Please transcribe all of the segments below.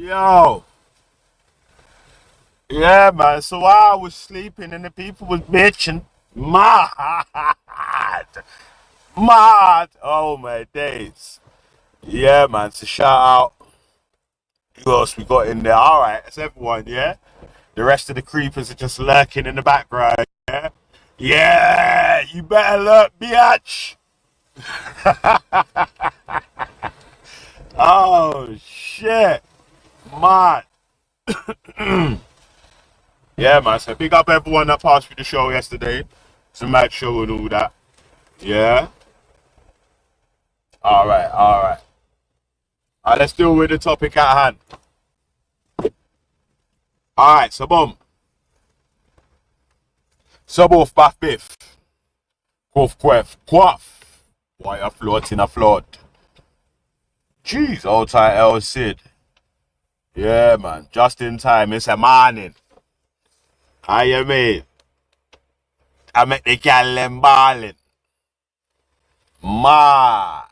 Yo, yeah, man. So while I was sleeping and the people was bitching, mad, mad. Oh my days. Yeah, man. So shout out. Who else we got in there? All right, it's everyone. Yeah. The rest of the creepers are just lurking in the background. Yeah. Yeah. You better look, bitch. Oh shit, man. Yeah, man. So big up everyone that passed through the show yesterday. It's a mad show and all that. Yeah. All right. All right. All right. Let's deal with the topic at hand. All right. So boom. Sub off bath biff. Quaff quaff quaff. Why a floating a float? Jeez, old tight L Sid. Yeah, man. Just in time. It's a morning. How you mean? I make the gal them ballin'. Mad.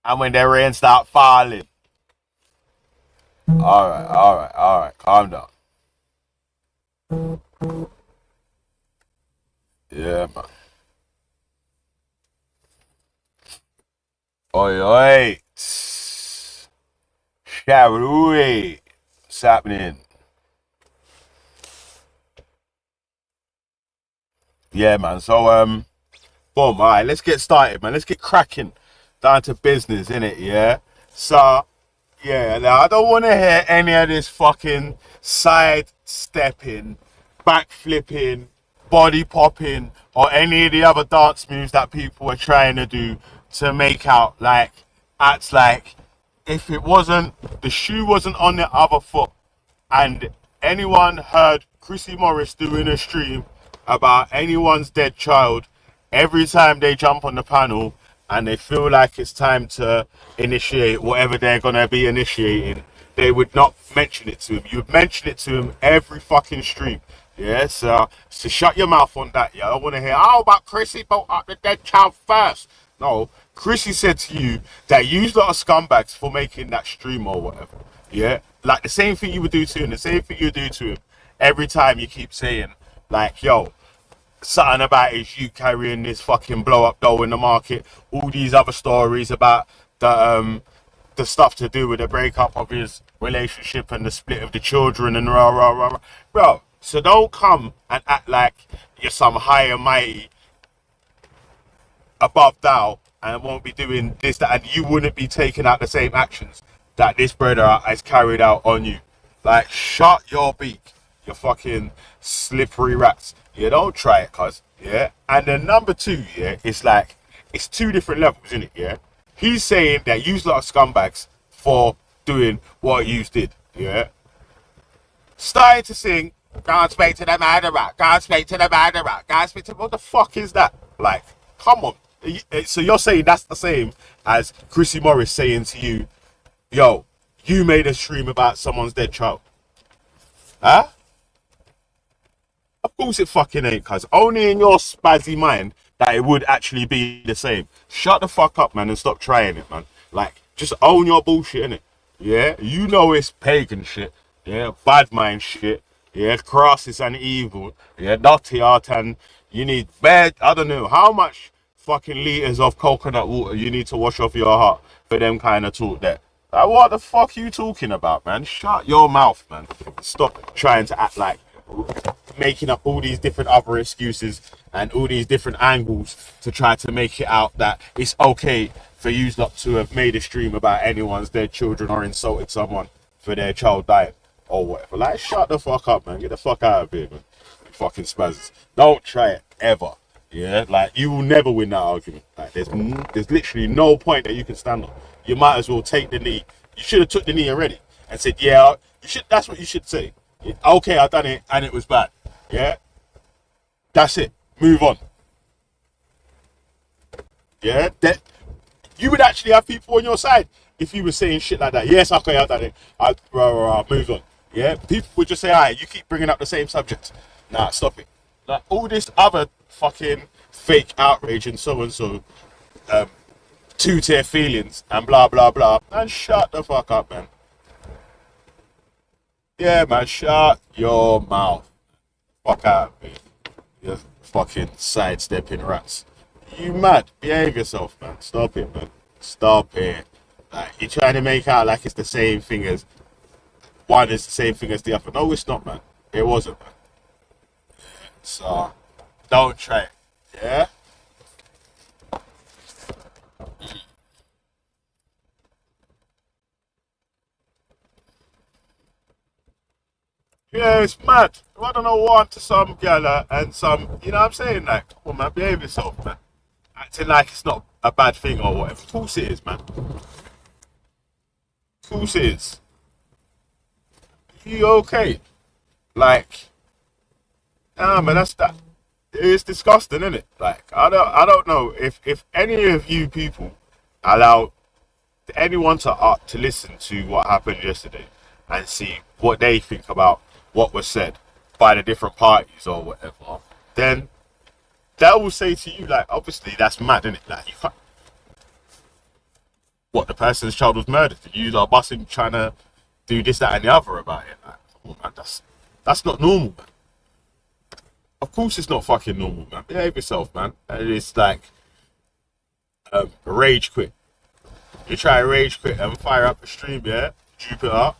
And when the rain start falling. All right, all right, all right. Calm down. Yeah, man. Oi, oi. Shabrui. What's happening? Yeah, man. So, boom. All right, let's get started, man. Let's get cracking down to business, innit? Yeah. So, yeah, now I don't want to hear any of this fucking side stepping, back flipping, body popping, or any of the other dance moves that people are trying to do to make out like, acts like if it wasn't, the shoe wasn't on the other foot, and anyone heard Chrissy Morris doing a stream about anyone's dead child, every time they jump on the panel and they feel like it's time to initiate whatever they're gonna be initiating, they would not mention it to him. You would mention it to him every fucking stream. Yeah, so shut your mouth on that. Yeah, I don't want to hear. How about Chrissy brought up the dead child first? No, Chrissy said to you that you lot of scumbags for making that stream or whatever. Yeah, like the same thing you would do to him, the same thing you do to him every time you keep saying, like, yo, something about is you carrying this fucking blow up doll in the market. All these other stories about the stuff to do with the breakup of his relationship and the split of the children and rah rah rah, rah. Bro. So don't come and act like you're some high and mighty above thou and won't be doing this, that, and you wouldn't be taking out the same actions that this brother has carried out on you. Like, shut your beak, you fucking slippery rats. Yeah, don't try it, cuz. Yeah. And then number two, yeah, it's like, it's two different levels, isn't it? Yeah. He's saying that you lot of scumbags for doing what you did. Yeah. Starting to sing, God speak to the murderer, God speak to the murderer, God speak to, what the fuck is that? Like, come on. So you're saying that's the same as Chrissy Morris saying to you, yo, you made a stream about someone's dead child. Huh? Of course it fucking ain't, cuz. Only in your spazzy mind that it would actually be the same. Shut the fuck up, man, and stop trying it, man. Like, just own your bullshit, innit? Yeah? You know it's pagan shit. Yeah? Bad mind shit. Yeah? Crosses and evil. Yeah? Dirty art, and you need bad, I don't know, how much fucking liters of coconut water you need to wash off your heart for them kind of talk there. Like, what the fuck you talking about, man? Shut your mouth, man. Stop trying to act like making up all these different other excuses and all these different angles to try to make it out that it's okay for you not to have made a stream about anyone's dead children or insulted someone for their child dying or whatever. Like, shut the fuck up, man. Get the fuck out of here, man. You fucking spazzes. Don't try it ever. Yeah, like, you will never win that argument. Like, there's literally no point that you can stand on. You might as well take the knee. You should have took the knee already and said, yeah, you should. That's what you should say. Okay, I done it and it was bad. Yeah, that's it. Move on. Yeah, that you would actually have people on your side if you were saying shit like that. Yes, okay, I done it. Move on. Yeah, people would just say, alright, you keep bringing up the same subject. Nah, stop it. Like, all this other fucking fake outrage and so, two-tier feelings and blah, blah, blah. Man, shut the fuck up, man. Yeah, man, shut your mouth. Fuck out of me. You fucking sidestepping rats. You mad? Behave yourself, man. Stop it, man. Stop it. Like, you're trying to make out like it's the same thing as one is the same thing as the other. No, it's not, man. It wasn't, man. So, don't try it. Yeah? Yeah, it's mad. I don't know what to some gala and some, you know what I'm saying? Like, come on, man, behave yourself, man. Acting like it's not a bad thing or whatever. Of course it is, man. Of course it is. You okay? Like, nah, man, that's that. It's disgusting, isn't it? Like, I don't know if any of you people allow anyone to listen to what happened yesterday and see what they think about what was said by the different parties or whatever, then they will say to you, like, obviously that's mad, isn't it? Like, what, the person's child was murdered? You are busting trying to do this, that, and the other about it. Like, come on, man, that's not normal, man. Of course, it's not fucking normal, man. Behave yourself, man. And it's like rage quit. You try to rage quit and fire up a stream, yeah? Jupiter.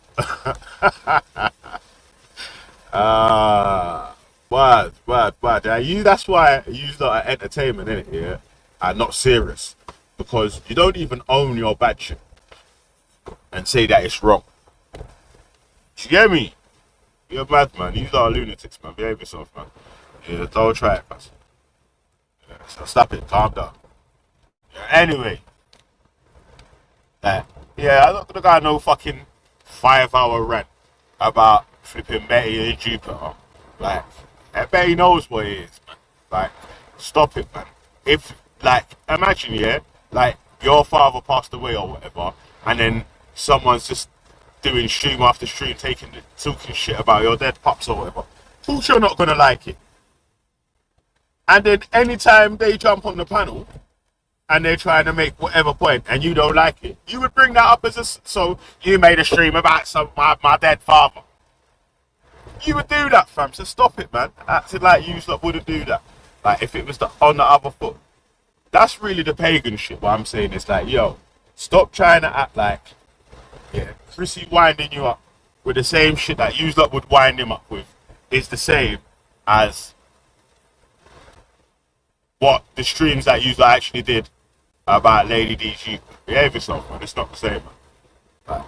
Bad. You, that's why you lot are entertainment, innit, yeah? And not serious. Because you don't even own your bad shit and say that it's wrong. You get me? You're mad, man. You lot are lunatics, man. Behave yourself, man. Yeah, don't try it, man. Yeah, so stop it. Calm down. Yeah, anyway, uh, yeah, I'm not gonna got no fucking 5 hour rant about flipping Betty and Jupiter. Like, Betty knows what it is, man. Like, stop it, man. If, like, imagine, yeah, like, your father passed away or whatever, and then someone's just doing stream after stream, talking shit about your dead pops or whatever. Of course, you're not gonna like it. And then anytime they jump on the panel and they're trying to make whatever point and you don't like it, you would bring that up as so you made a stream about my dead father. You would do that, fam. So stop it, man. Acting like you wouldn't do that. Like if it was on the other foot. That's really the pagan shit. What I'm saying is like, yo, stop trying to act like, yeah, Chrissy winding you up with the same shit that you would wind him up with is the same as what the streams that you actually did about Lady DG. Behave yourself, man. It's not the same, man.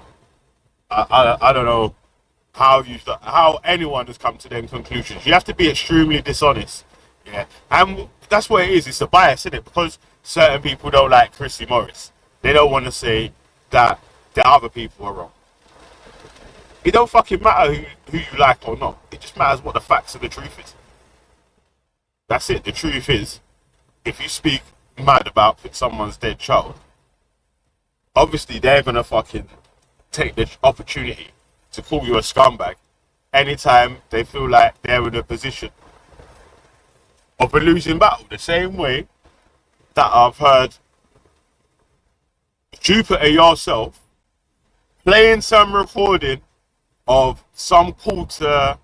Like, I don't know how anyone has come to them conclusions. You have to be extremely dishonest, yeah. And that's what it is. It's a bias, isn't it? Because certain people don't like Chrissy Morris. They don't want to say that the other people are wrong. It don't fucking matter who you like or not. It just matters what the facts of the truth is. That's it. The truth is, if you speak mad about someone's dead child, obviously they're gonna fucking take the opportunity to call you a scumbag anytime they feel like they're in a position of a losing battle. The same way that I've heard Jupiter yourself playing some recording of some call to,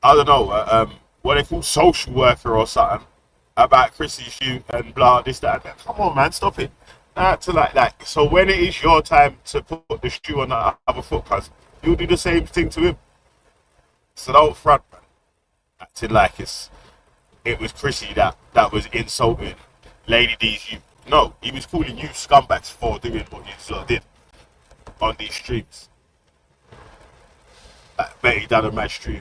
I don't know, what they call social worker or something about Chrissy shoot and blah, this, that, and that. Come on, man, stop it. To like that. So when it is your time to put the shoe on the other foot, cuz you'll do the same thing to him. So don't front, man. Acting like it was Chrissy that was insulting Lady D's you. No, he was calling you scumbags for doing what you sort of did on these streams. Like Betty done a match stream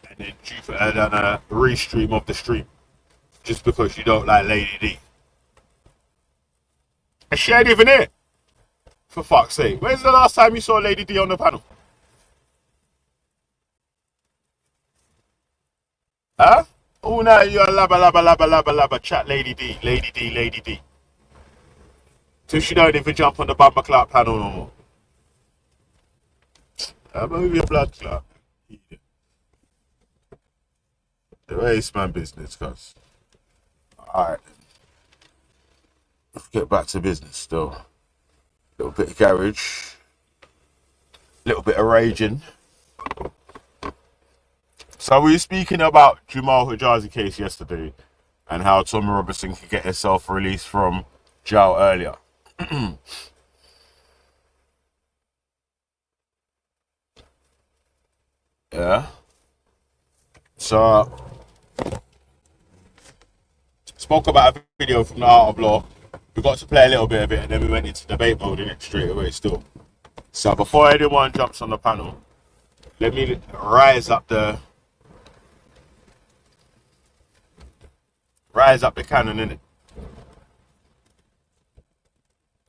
and then Jupiter done a restream of the stream just because you don't like Lady D. And she ain't even here. For fuck's sake. When's the last time you saw Lady D on the panel? Huh? Oh, now you're labba, chat Lady D, Lady D, Lady D. Till she don't even jump on the bumper clock panel no more. Move your blood clot. The race man business, cuz. Alright. Let's get back to business still. Little bit of garage. little bit of raging. So we were speaking about Jamal Hijazi case yesterday and how Tommy Robinson could get himself released from jail earlier. Yeah. So spoke about a video from the Art of Law. We got to play a little bit of it and then we went into debate mode in it straight away still. So before anyone jumps on the panel, let me rise up the cannon in it.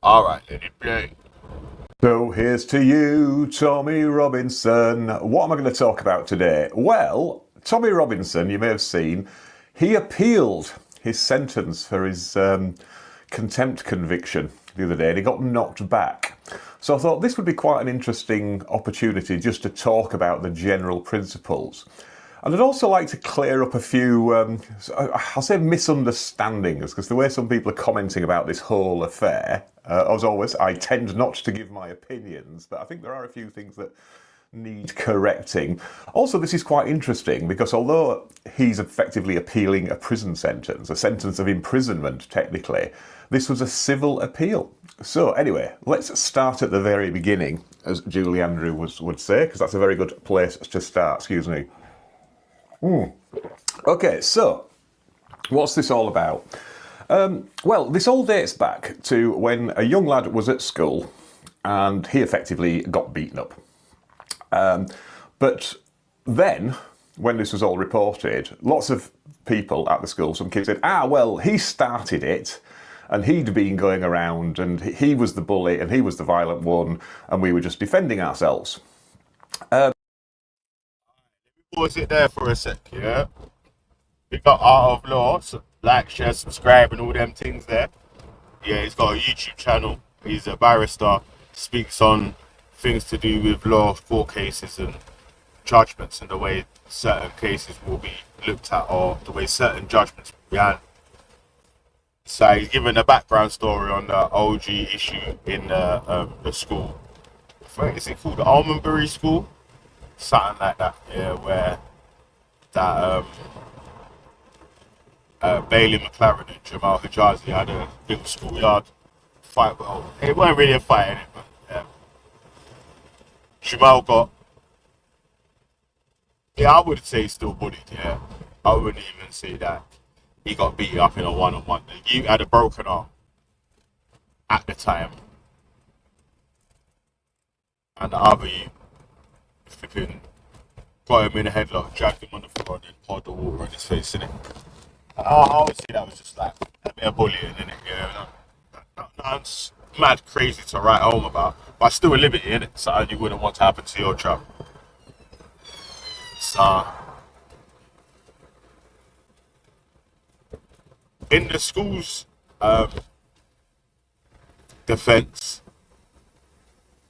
Alright, let it play. So here's to you, Tommy Robinson. What am I going to talk about today? Well, Tommy Robinson, you may have seen, he appealed his sentence for his contempt conviction the other day and he got knocked back. So I thought this would be quite an interesting opportunity just to talk about the general principles. And I'd also like to clear up a few, I'll say misunderstandings, because the way some people are commenting about this whole affair, as always, I tend not to give my opinions, but I think there are a few things that need correcting. Also, this is quite interesting because although he's effectively appealing a prison sentence, a sentence of imprisonment technically, this was a civil appeal. So anyway, let's start at the very beginning, as Julie Andrew would say, because that's a very good place to start, excuse me. Okay, so what's this all about? Well, this all dates back to when a young lad was at school and he effectively got beaten up. But then, when this was all reported, lots of people at the school, some kids said, well, he started it and he'd been going around and he was the bully and he was the violent one and we were just defending ourselves. Pause it there for a sec, yeah? We got Art of Law, so like, share, subscribe and all them things there. Yeah, he's got a YouTube channel. He's a barrister, speaks on things to do with law, court cases and judgments and the way certain cases will be looked at or the way certain judgments will be handled. So he's given a background story on the OG issue in the school. Is it called the Almondbury School? Something like that, yeah, where that Bailey McLaren and Jamal Hijazi had a little schoolyard fight. Well, it weren't really a fight in it, but yeah. Jamal got, yeah, I would say he's still bullied, yeah. I wouldn't even say that he got beat up in a one-on-one. You had a broken arm at the time, and the other you flipping got him in a headlock, dragged him on the floor, and then poured the water in his face, innit? I would say that was just like a bit of bullying, innit? Yeah, it's mad crazy to write home about, but still a liberty, innit? Something you wouldn't want to happen to your child. So, in the school's defense,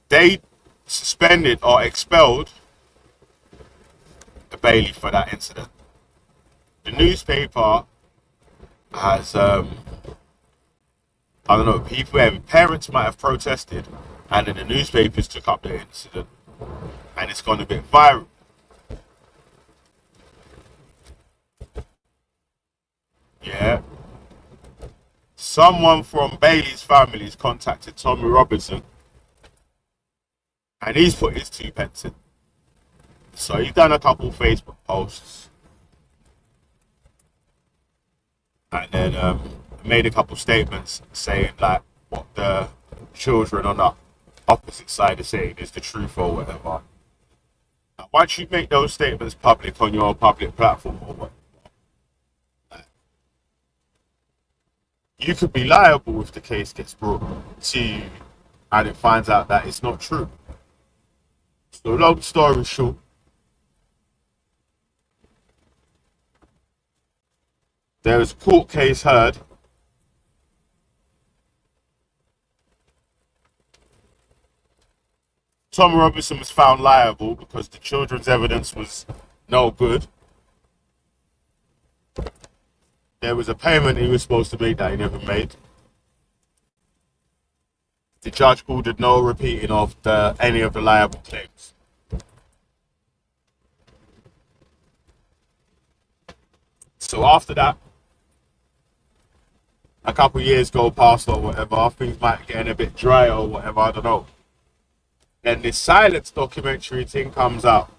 they suspended or expelled Bailey for that incident. The newspaper has, I don't know, parents might have protested, and then the newspapers took up the incident, and it's gone a bit viral. Yeah. Someone from Bailey's family has contacted Tommy Robinson, and he's put his 2 pence in. So he's done a couple Facebook posts and then made a couple statements saying like what the children on the opposite side are saying is the truth or whatever. Now, once you make those statements public on your public platform or what, you could be liable if the case gets brought to you and it finds out that it's not true. So long story short, there was a court case heard. Tom Robinson was found liable because the children's evidence was no good. There was a payment he was supposed to make that he never made. The judge ordered no repeating of any of the liable claims. So after that, a couple of years go past or whatever, things might get a bit dry or whatever, I don't know. Then this Silence documentary thing comes out.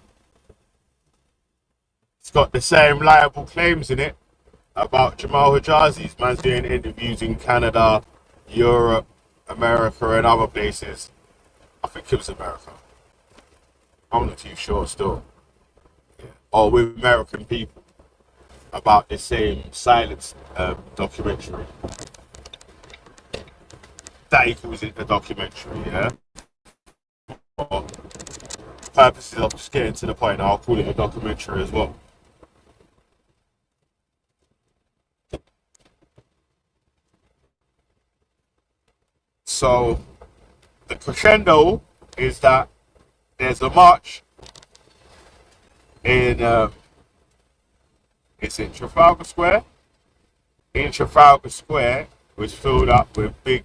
It's got the same liable claims in it about Jamal Hijazi's. Man's doing interviews in Canada, Europe, America, and other places. I think it was America. I'm not too sure still. Yeah. Or with American people about the same Silence documentary. That he calls it a documentary, yeah? For purposes of just getting to the point, I'll call it a documentary as well. So the crescendo is that there's a march in it's in Trafalgar Square. In Trafalgar Square was filled up with big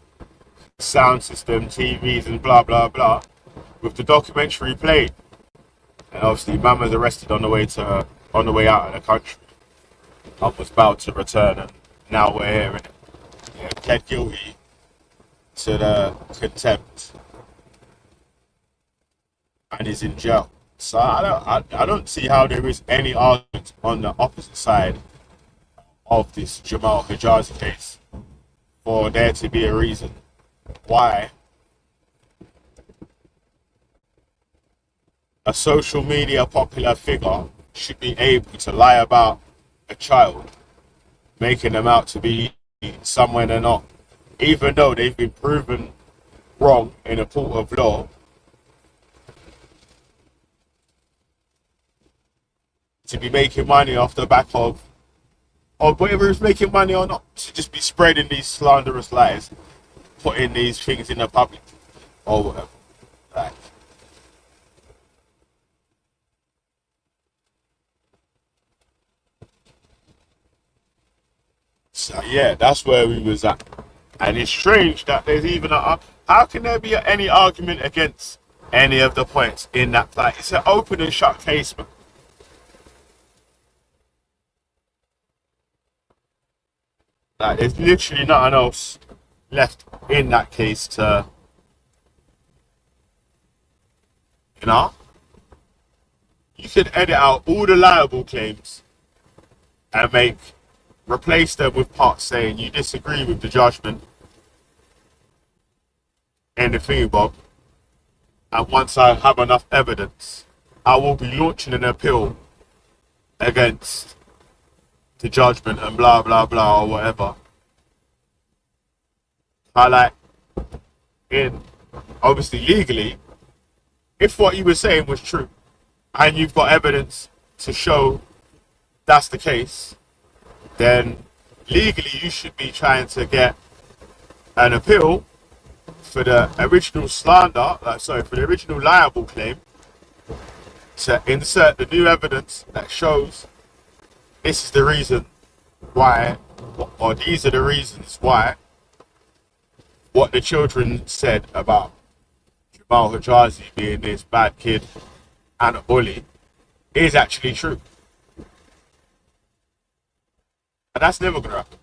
sound system, TVs, and blah blah blah, with the documentary played. And obviously, man was arrested on the way out of the country. I was about to return, and now we're here. And yeah, pled guilty to the contempt and is in jail. So I don't see how there is any argument on the opposite side of this Jamal Hijazi case for there to be a reason why a social media popular figure should be able to lie about a child, making them out to be someone they're not, even though they've been proven wrong in a court of law. To be making money off the back of whether it's making money or not, to just be spreading these slanderous lies, putting these things in the public or whatever. Like, so yeah, that's where we was at. And it's strange that there's even how can there be any argument against any of the points in that? Like, it's an open and shut case, man. Like, there's literally nothing else left in that case to, you know? You could edit out all the liable claims and replace them with parts saying you disagree with the judgment and the thingy-bob. And once I have enough evidence, I will be launching an appeal against the judgment and blah blah blah or whatever. I like, in obviously legally, if what you were saying was true and you've got evidence to show that's the case, then legally you should be trying to get an appeal for the original for the original liable claim, to insert the new evidence that shows this is the reason why, or these are the reasons why, what the children said about Jamal Hijazi being this bad kid and a bully is actually true. And that's never going to happen.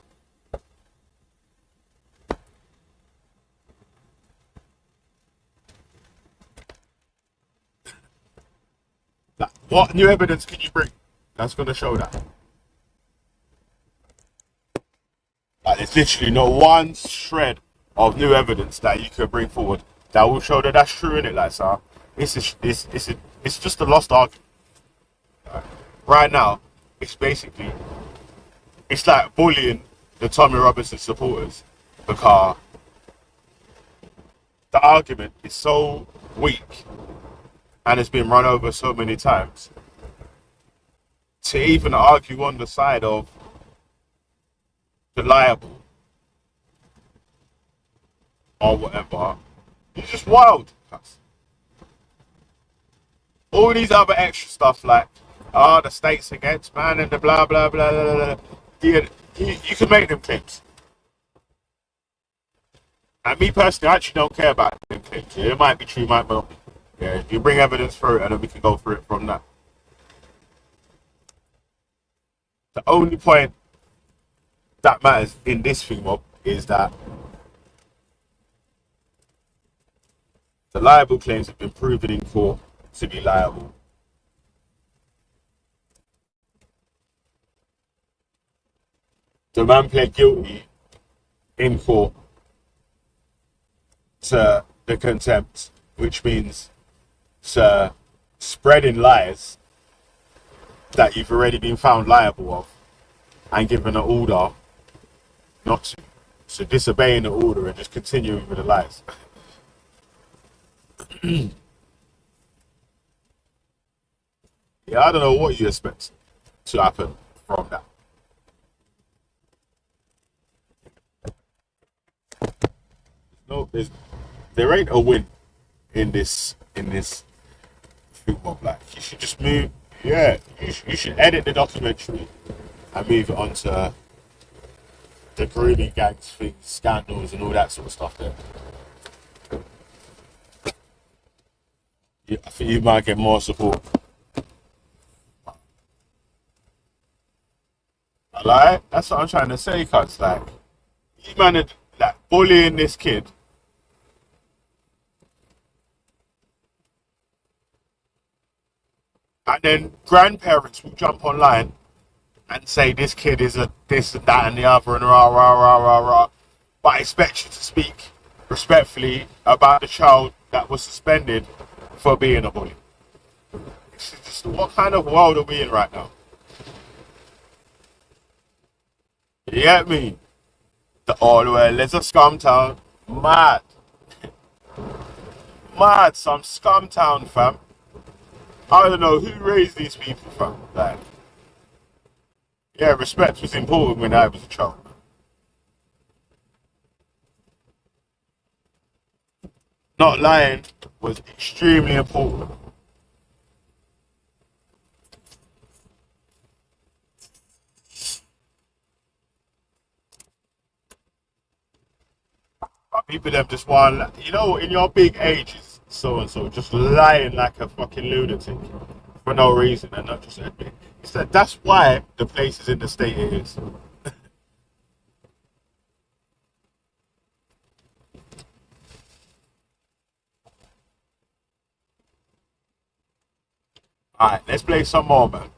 Like, what new evidence can you bring that's going to show that? Like, there's literally not one shred of new evidence that you could bring forward that will show that that's true, in it. Like, so it's just a lost argument. Right now, it's like bullying the Tommy Robinson supporters because the argument is so weak and it's been run over so many times. To even argue on the side of the liable or whatever, it's just wild. All these other extra stuff like, the state's against man and the blah blah blah blah blah. You can make them claims. And me personally, I actually don't care about them claims. Yeah, it might be true, might not be. Yeah, you bring evidence through it, and then we can go through it from that. The only point that matters in this thing, Mob, is that the liable claims have been proven in court to be liable. The man pled guilty in court to the contempt, which means to spreading lies that you've already been found liable of and given an order not to. So disobeying the order and just continuing with the lies. Yeah, I don't know what you expect to happen from that. No, there ain't a win in this football. Like, you should just move. Yeah, you should edit the documentary and move it onto the grooming gangs things, scandals, and all that sort of stuff. There, yeah, I think you might get more support. Like, that's what I'm trying to say, cuz like, you man are like bullying this kid. And then grandparents will jump online and say this kid is a this and that and the other and rah rah rah rah rah. But I expect you to speak respectfully about the child that was suspended for being a bully. It's just, what kind of world are we in right now? You get me? The all well, it's a scum town. Mad. Mad, some scum town, fam. I don't know who raised these people, fam. Like, yeah, respect was important when I was a child. Not lying was extremely important. But people them just want, you know, in your big ages, so and so, just lying like a fucking lunatic for no reason and not just admit. It's that that's why the place is in the state it is. Alright, let's play some more, man.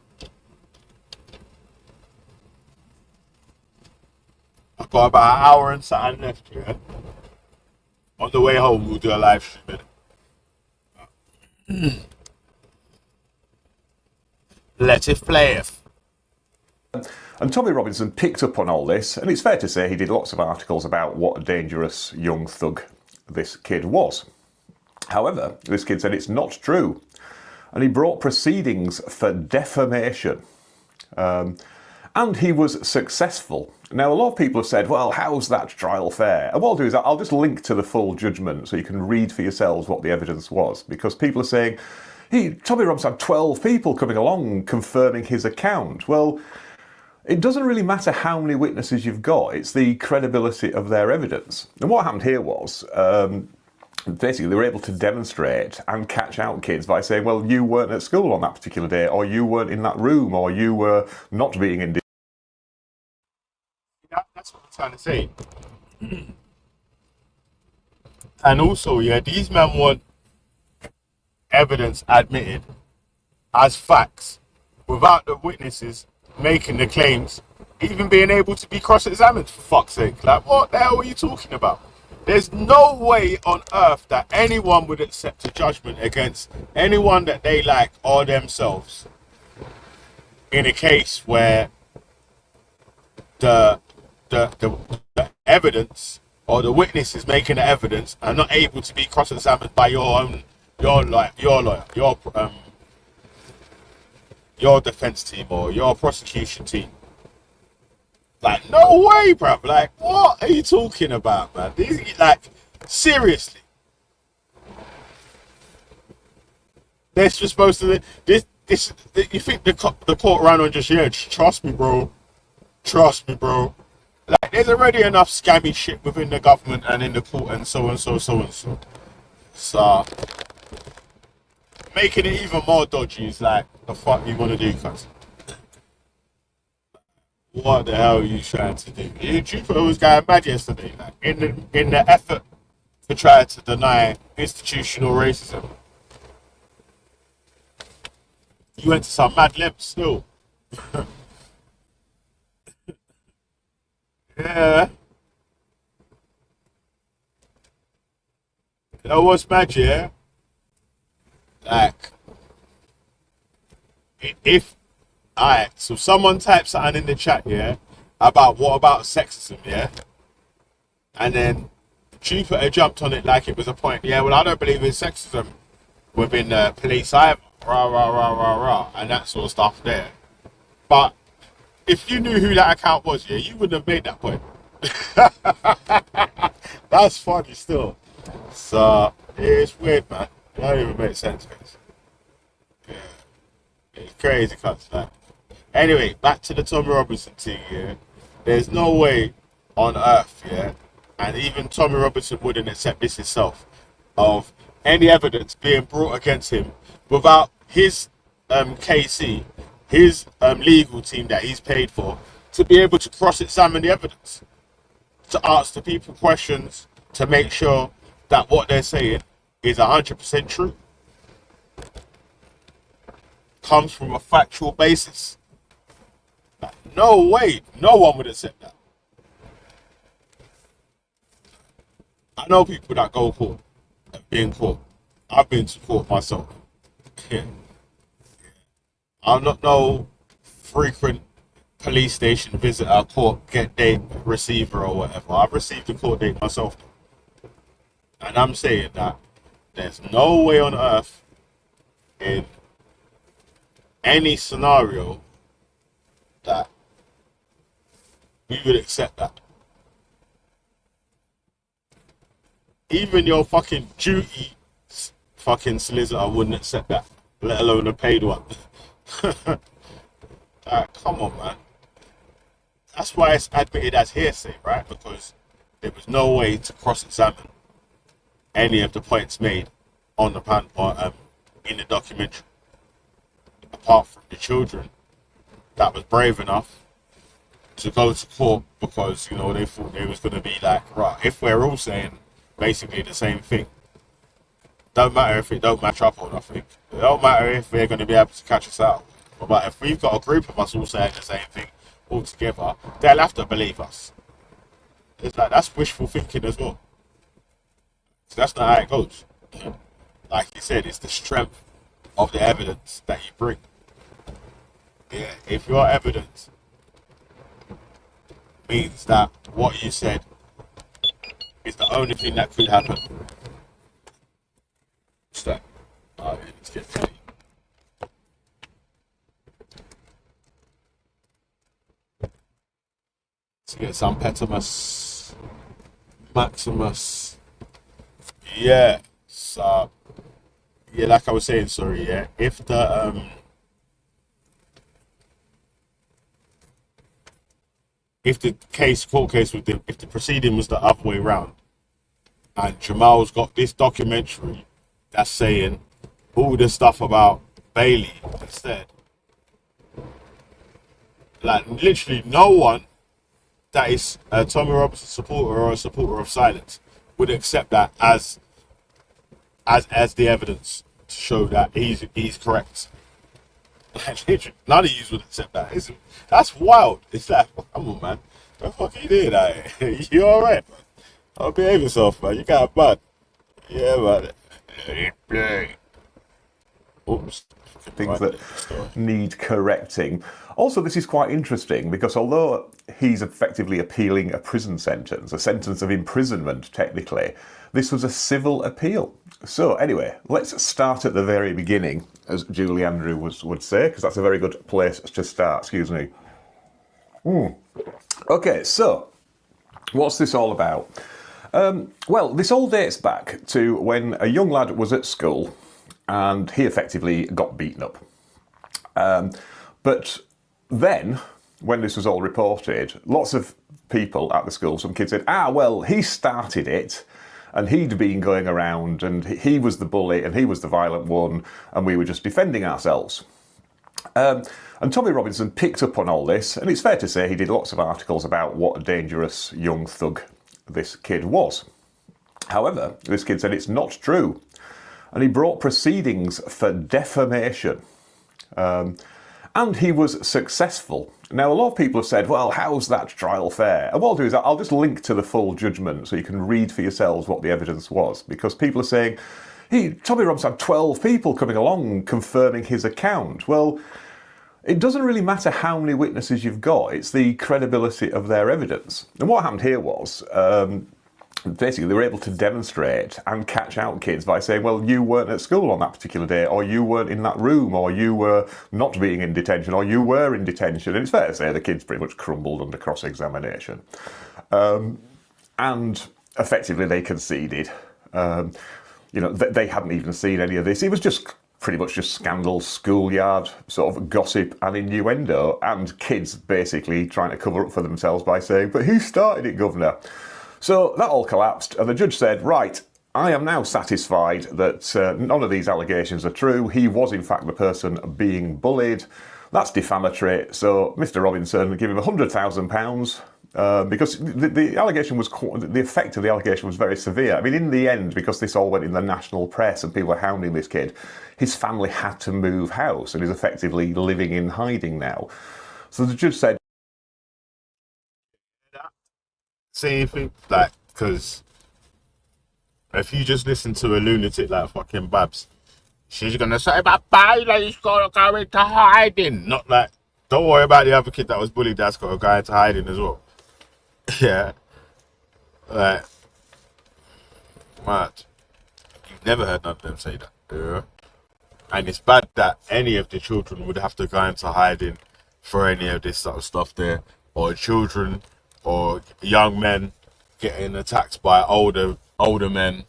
I've got about an hour and something left here. On the way home, we'll do a live stream. Let it playeth. And Tommy Robinson picked up on all this, and it's fair to say he did lots of articles about what a dangerous young thug this kid was. However, this kid said it's not true, and he brought proceedings for defamation. And he was successful. Now, a lot of people have said, well, how's that trial fair? And what I'll do is I'll just link to the full judgment so you can read for yourselves what the evidence was, because people are saying, Tommy Robinson had 12 people coming along confirming his account. Well, it doesn't really matter how many witnesses you've got, it's the credibility of their evidence. And what happened here was, basically they were able to demonstrate and catch out kids by saying, well, you weren't at school on that particular day, or you weren't in that room, or you were not being in. That's what I'm trying to say. And also, yeah, these men want evidence admitted as facts without the witnesses making the claims even being able to be cross-examined, for fuck's sake. Like, what the hell are you talking about? There's no way on earth that anyone would accept a judgment against anyone that they like or themselves in a case where the evidence or the witnesses making the evidence are not able to be cross-examined by your lawyer, your defense team or your prosecution team. Like, no way, bruv. Like, what are you talking about, man? Like, seriously. They're just supposed to this. You think the court ran on just, yeah, trust me, bro. Trust me, bro. Like, there's already enough scammy shit within the government and in the court and so and so, so and so. So, making it even more dodgy is like, the fuck you want to do, cuz? What the hell are you trying to do? Jupiter was going mad yesterday, like, in the effort to try to deny institutional racism. You went to some mad lengths still. Yeah. You know what's mad, yeah? Like, if alright, so someone types something in the chat, yeah, about what about sexism, yeah? And then Jupiter jumped on it like it was a point. Yeah, well, I don't believe in sexism within the police either. Rah, rah, rah, rah, rah, and that sort of stuff there. But if you knew who that account was, yeah, you wouldn't have made that point. That's funny still. So, it's weird, man. It don't even make sense, guys. Yeah, it's crazy, cuts, like. Anyway, back to the Tommy Robinson thing, yeah. There's no way on earth, yeah, and even Tommy Robinson wouldn't accept this himself, of any evidence being brought against him without his KC, his legal team that he's paid for, to be able to cross-examine the evidence, to ask the people questions, to make sure that what they're saying is 100% true, comes from a factual basis. Like, no way, no one would accept that. I know people that go to court, have been caught. I've been to court myself. Yeah. I'm not no frequent police station visitor, court get date receiver or whatever. I've received a court date myself. And I'm saying that there's no way on earth in any scenario that we would accept that. Even your fucking duty fucking solicitor wouldn't accept that, let alone a paid one. Come on, man. That's why it's admitted as hearsay, right? Because there was no way to cross-examine any of the points made on the pan or in the documentary, apart from the children that was brave enough to go to court because, you know, they thought they was going to be like, right, if we're all saying basically the same thing, don't matter if it don't match up or nothing. It don't matter if they're going to be able to catch us out. But if we've got a group of us all saying the same thing all together, they'll have to believe us. It's like, that's wishful thinking as well. So that's not how it goes. Like you said, it's the strength of the evidence that you bring. Yeah, if your evidence means that what you said is the only thing that could happen. What's that? Oh, yeah, let's get ready. Let's get some Petimus Maximus. Yeah, so yeah, like I was saying, sorry, yeah. If the court case with the if the proceeding was the other way round, and Jamal's got this documentary that's saying all this stuff about Bailey instead, like literally no one that is a Tommy Robinson supporter or a supporter of silence would accept that as the evidence to show that he's correct. Like, literally, none of you would accept that. That's wild. It's like, come on, man. What the fuck are you doing? Like, you alright, man? I'll behave yourself, man. You got bad. Yeah, man. Oops. Things that need correcting. Also, this is quite interesting because although he's effectively appealing a prison sentence, a sentence of imprisonment technically, this was a civil appeal. So anyway, let's start at the very beginning, as Julie Andrew would say, because that's a very good place to start. Excuse me. Okay, so what's this all about? Well, this all dates back to when a young lad was at school and he effectively got beaten up. But then, when this was all reported, lots of people at the school, some kids said, well, he started it and he'd been going around and he was the bully and he was the violent one and we were just defending ourselves. And Tommy Robinson picked up on all this, and it's fair to say he did lots of articles about what a dangerous young thug this kid was. However, this kid said it's not true, and he brought proceedings for defamation. And he was successful. Now, a lot of people have said, well, how's that trial fair? And what I'll do is I'll just link to the full judgment so you can read for yourselves what the evidence was, because people are saying, Tommy Robinson had 12 people coming along confirming his account. Well, it doesn't really matter how many witnesses you've got, it's the credibility of their evidence. And what happened here was, basically they were able to demonstrate and catch out kids by saying, well, you weren't at school on that particular day, or you weren't in that room, or you were not being in detention, or you were in detention. And it's fair to say the kids pretty much crumbled under cross-examination. And effectively they conceded. They hadn't even seen any of this. It was just pretty much just scandal, schoolyard, sort of gossip and innuendo, and kids basically trying to cover up for themselves by saying, but who started it, Governor? So that all collapsed, and the judge said, right, I am now satisfied that none of these allegations are true. He was in fact the person being bullied. That's defamatory, so Mr. Robinson, give him £100,000. Because the allegation was, the effect of the allegation was very severe. I mean, in the end, because this all went in the national press and people were hounding this kid, his family had to move house and is effectively living in hiding now. So the judge said, same thing, like, because if you just listen to a lunatic like fucking Babs, she's gonna say, "Bye, like he's gotta go into hiding." Not like, don't worry about the other kid that was bullied. That's got to go into hiding as well. Yeah, like, mad. You've never heard none of them say that. Yeah. And it's bad that any of the children would have to go into hiding for any of this sort of stuff there, or children or young men getting attacked by older men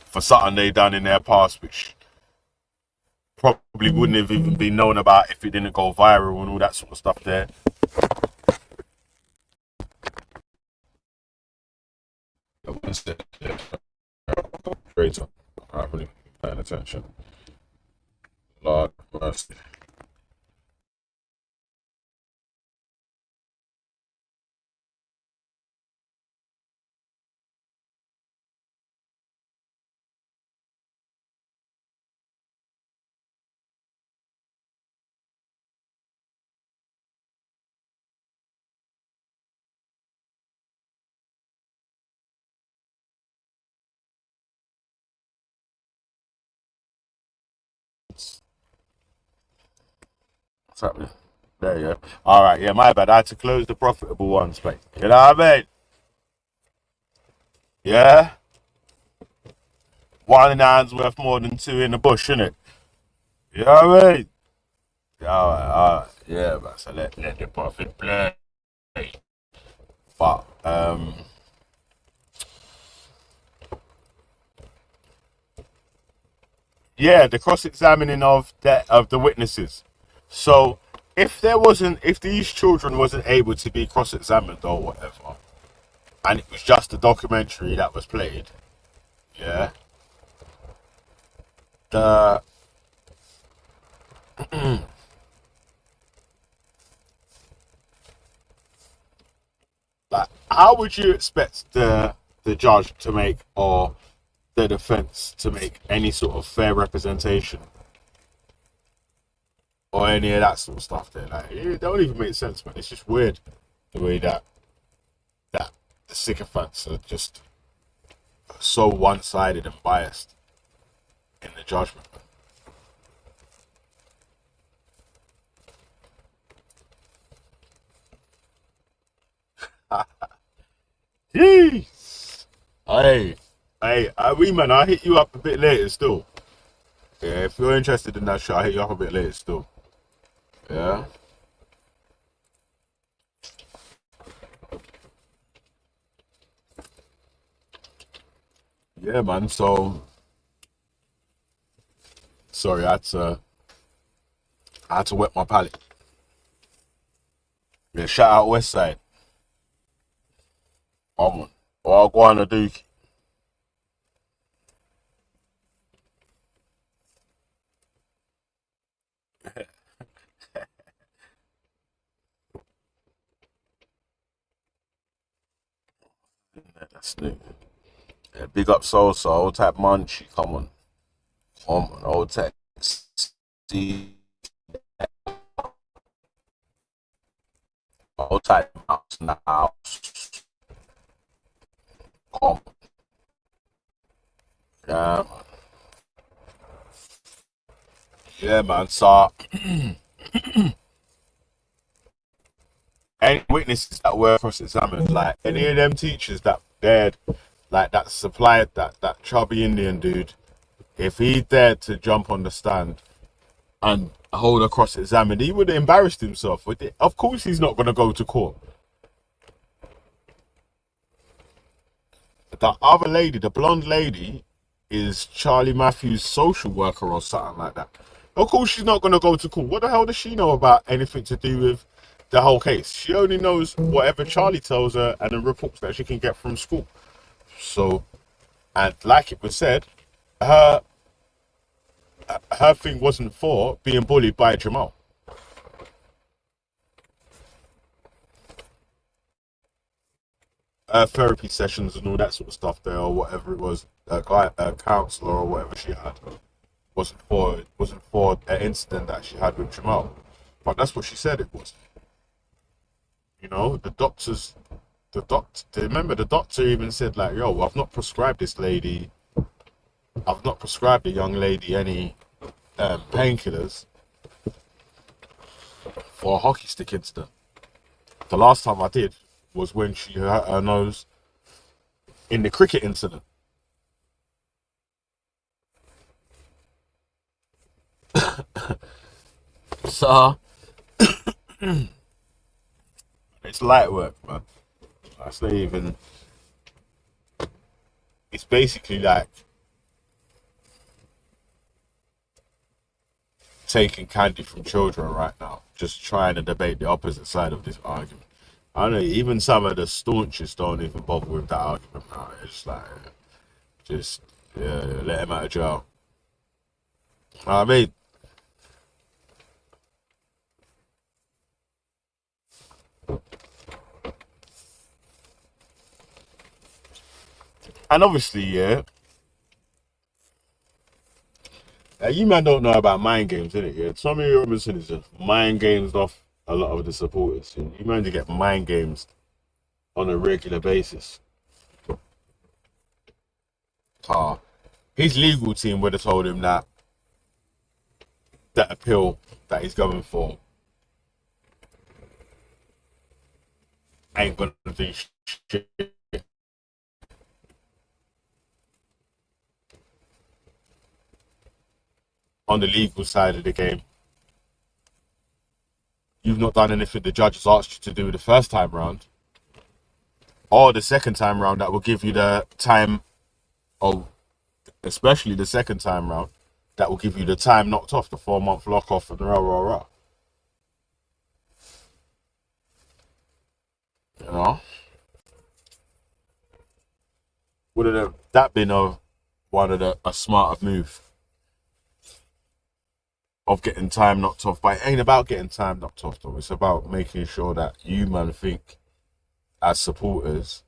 for something they done in their past, which probably wouldn't have even been known about if it didn't go viral and all that sort of stuff there. Traitor. I really paying attention. Lord mercy. What's happening? There you go. Alright, yeah, my bad. I had to close the profitable ones, mate. You know what I mean? Yeah? One in the hand's worth more than two in the bush, innit? You know what I mean? Alright. Yeah, but so let the profit play. But, yeah, the cross-examining of the witnesses. So if these children wasn't able to be cross-examined or whatever, and it was just a documentary that was played, yeah, the like, how would you expect the judge to make, or the defense to make, any sort of fair representation or any of that sort of stuff there? Like, it don't even make sense, man. It's just weird the way that the sycophants are just so one-sided and biased in the judgment. Jeez. Hey, we man, I'll hit you up a bit later still. Yeah, if you're interested in that shit, I'll hit you up a bit later still. Yeah. Yeah, man. So, sorry, I had to wet my palate. Yeah, shout out West Side. Come on. Well, I'll go on a dookie. Yeah, that's new. Yeah, big up Soul Soul, old type Munchie. Come on, old type. See, old type mouse now. Come on, yeah, yeah, man. So, any witnesses that were cross-examined, like any of them teachers that dared, like that supplied that chubby Indian dude, if he dared to jump on the stand and hold a cross-examined, he would have embarrassed himself. Of course, he's not going to go to court. The other lady, the blonde lady, is Charlie Matthews' social worker or something like that. Of course, she's not going to go to court. What the hell does she know about anything to do with the whole case? She only knows whatever Charlie tells her and the reports that she can get from school. So, and like it was said, her her thing wasn't for being bullied by Jamal. Therapy sessions and all that sort of stuff there, or whatever it was, a counselor or whatever she had, wasn't for an incident that she had with Jamal. But that's what she said it was. You know, remember the doctor even said like, yo, I've not prescribed the young lady any painkillers for a hockey stick incident. The last time I did was when she hurt her nose in the cricket incident. So it's light work, man. That's not even. It's basically like taking candy from children right now, just trying to debate the opposite side of this argument. I don't know, even some of the staunchest don't even bother with that argument now. It's like, just, yeah, let him out of jail. I mean, and obviously, yeah, you man don't know about mind games, innit? Yeah, Tommy Robinson is just mind games off a lot of the supporters. You man to get mind games on a regular basis. His legal team would have told him that that appeal that he's going for ain't gonna do shit on the legal side of the game. You've not done anything the judge has asked you to do the first time round, or the second time round that will give you the time, or especially the second time round that will give you the time knocked off, the 4 month lock off, and rah rah rah. You know, would have that been one of the a smarter move of getting time knocked off? But it ain't about getting time knocked off though. It's about making sure that you man think as supporters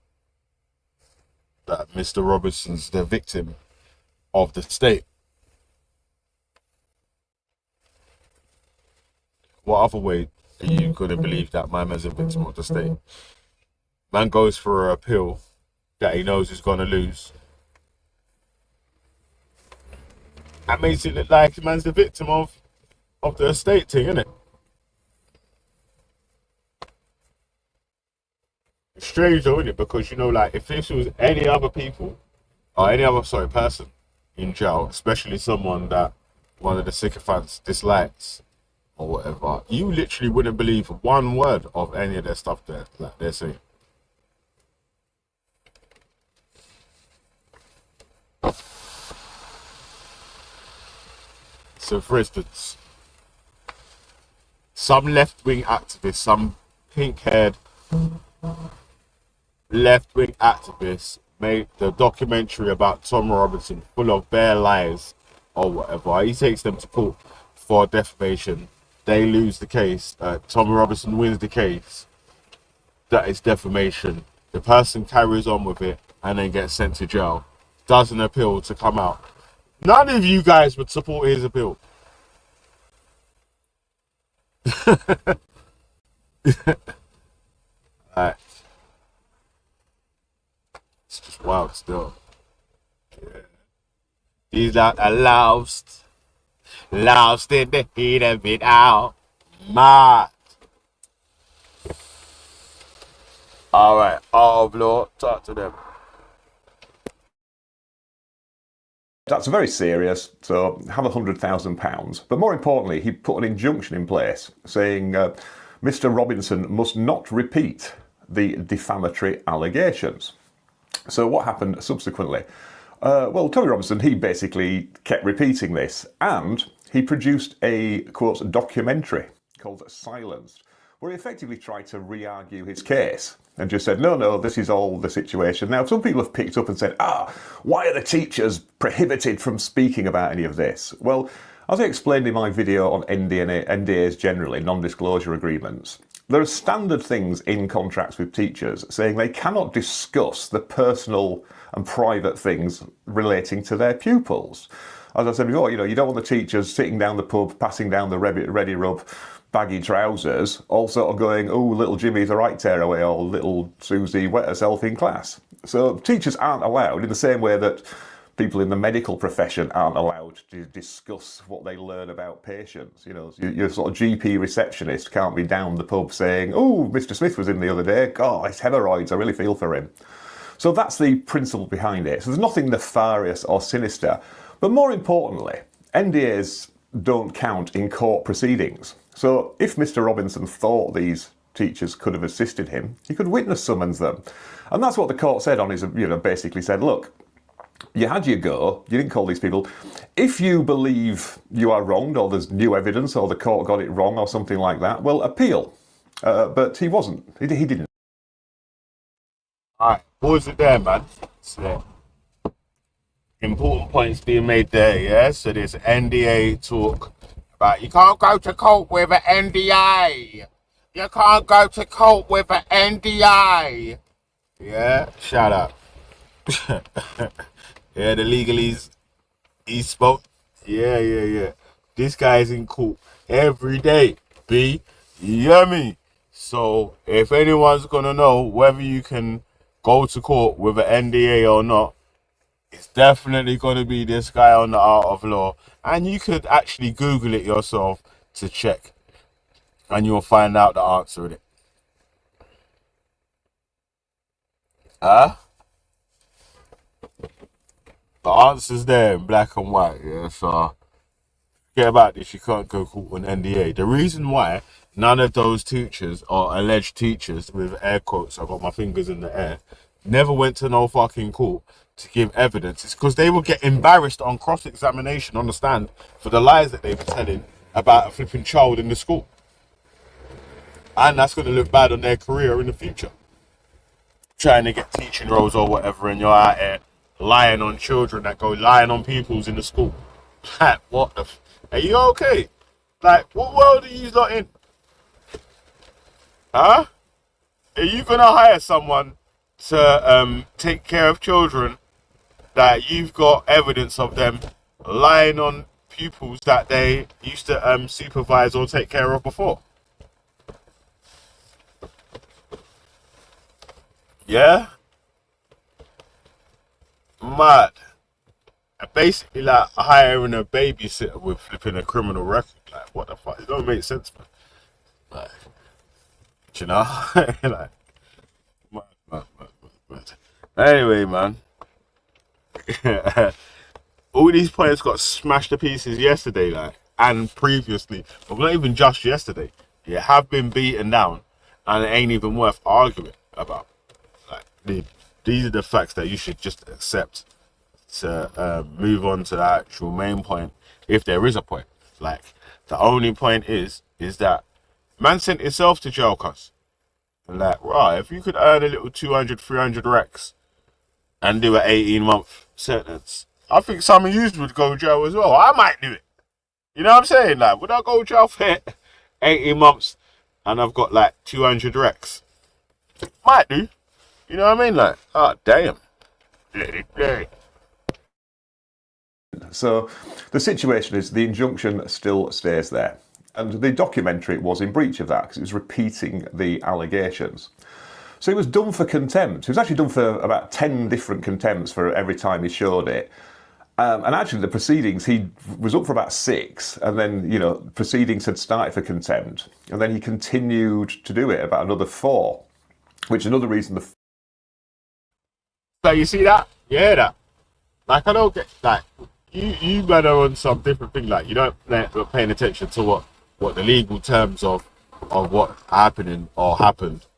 that Mr. Robertson's the victim of the state. What other way are you gonna believe that my man's a victim of the state? Man goes for an appeal that he knows he's gonna lose. That makes it look like the man's the victim of the estate thing, innit? It's strange though, isn't it? Because you know, like if this was any other people or any other person in jail, especially someone that one of the sycophants dislikes or whatever, you literally wouldn't believe one word of any of their stuff there, like they're saying. So, for instance, some left-wing activists, some pink-haired left-wing activists made the documentary about Tom Robinson full of bare lies or whatever. He takes them to court for defamation. They lose the case. Tom Robinson wins the case. That is defamation. The person carries on with it and then gets sent to jail. Doesn't appeal to come out. None of you guys would support his appeal. Right. It's just wild still. Yeah. These are lost in the heat of it all. Mad. Alright, Lord, talk to them. That's very serious, so have £100,000. But more importantly, he put an injunction in place saying Mr. Robinson must not repeat the defamatory allegations. So what happened subsequently? Well, Tommy Robinson, he basically kept repeating this, and he produced a, quote, documentary called Silenced, where he effectively tried to re-argue his case and just said, no, this is all the situation. Now, some people have picked up and said, why are the teachers prohibited from speaking about any of this? Well, as I explained in my video on NDAs generally, non-disclosure agreements, there are standard things in contracts with teachers saying they cannot discuss the personal and private things relating to their pupils. As I said before, you don't want the teachers sitting down the pub, passing down the Ready Rub baggy trousers, all sort of going, oh, little Jimmy's a right tearaway, or little Susie wet herself in class. So teachers aren't allowed, in the same way that people in the medical profession aren't allowed to discuss what they learn about patients. Your sort of GP receptionist can't be down the pub saying, oh, Mr. Smith was in the other day, God, his hemorrhoids, I really feel for him. So that's the principle behind it. So there's nothing nefarious or sinister. But more importantly, NDAs don't count in court proceedings. So if Mr. Robinson thought these teachers could have assisted him, he could witness summons them. And that's what the court said on his, basically said, look, you had your go, you didn't call these people. If you believe you are wronged, or there's new evidence, or the court got it wrong, or something like that, well, appeal. But he wasn't. He didn't. Alright, pause it there, man. So, important points being made there, yeah? So there's NDA talk about you can't go to court with an NDA. You can't go to court with an NDA. Yeah, shut up. Yeah, the legalese, he spoke. Yeah. This guy's in court every day, B. Yummy. So if anyone's gonna know whether you can go to court with an NDA or not, it's definitely gonna be this guy on the Art of Law. And you could actually Google it yourself to check, and you'll find out the answer in it. The answer's there in black and white, yeah, so forget about this, you can't go court on NDA. The reason why none of those teachers, or alleged teachers, with air quotes, I've got my fingers in the air, never went to no fucking court to give evidence, is because they would get embarrassed on cross-examination on the stand for the lies that they were telling about a flipping child in the school. And that's going to look bad on their career in the future. Trying to get teaching roles or whatever, and you're out here lying on children that go lying on pupils in the school. Like, what the are you okay? Like, what world are you not in? Huh? Are you gonna hire someone to take care of children that you've got evidence of them lying on pupils that they used to supervise or take care of before? Yeah? Mad. And basically, like, hiring a babysitter with flipping a criminal record. Like, what the fuck? It don't make sense, man. Like, you know? Like, mad. Anyway, man. All these players got smashed to pieces yesterday, like, and previously. But not even just yesterday. You have been beaten down, and it ain't even worth arguing about. Like, these are the facts that you should just accept to move on to the actual main point, if there is a point. Like, the only point is that man sent himself to jail, cuz. And like, right, if you could earn a little 200, 300 racks and do an 18-month sentence, I think some of you would go jail as well. I might do it. You know what I'm saying? Like, would I go jail for 18 months and I've got like 200 racks? Might do. You know what I mean? Like, oh, damn. Let it play. So the situation is the injunction still stays there. And the documentary was in breach of that because it was repeating the allegations. So he was done for contempt. He was actually done for about 10 different contempts for every time he showed it. And actually the proceedings, he was up for about 6, and then, proceedings had started for contempt. And then he continued to do it about another 4, which is another reason So you see that? Yeah, that. Like, I don't get, like, you better on some different thing. Like, you don't not paying attention to what the legal terms of what happened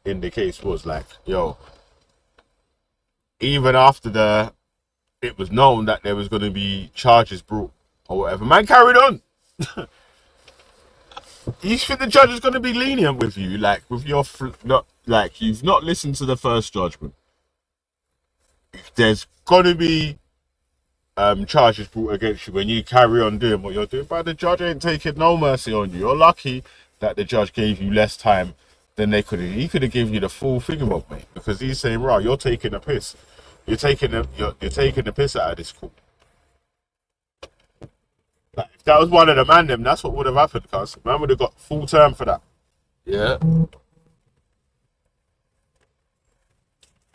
in the case was. Like, yo, even after it was known that there was going to be charges brought or whatever, man carried on. You think the judge is going to be lenient with you, like with your not like you've not listened to the first judgment. There's going to be charges brought against you when you carry on doing what you're doing, but the judge ain't taking no mercy on you. You're lucky that the judge gave you less time than they could have. He could have given you the full thingamabob, mate, because he's saying, right, you're taking a piss. You're taking the piss out of this court. Like, if that was one of the man them, that's what would have happened, cuz man would have got full term for that. Yeah.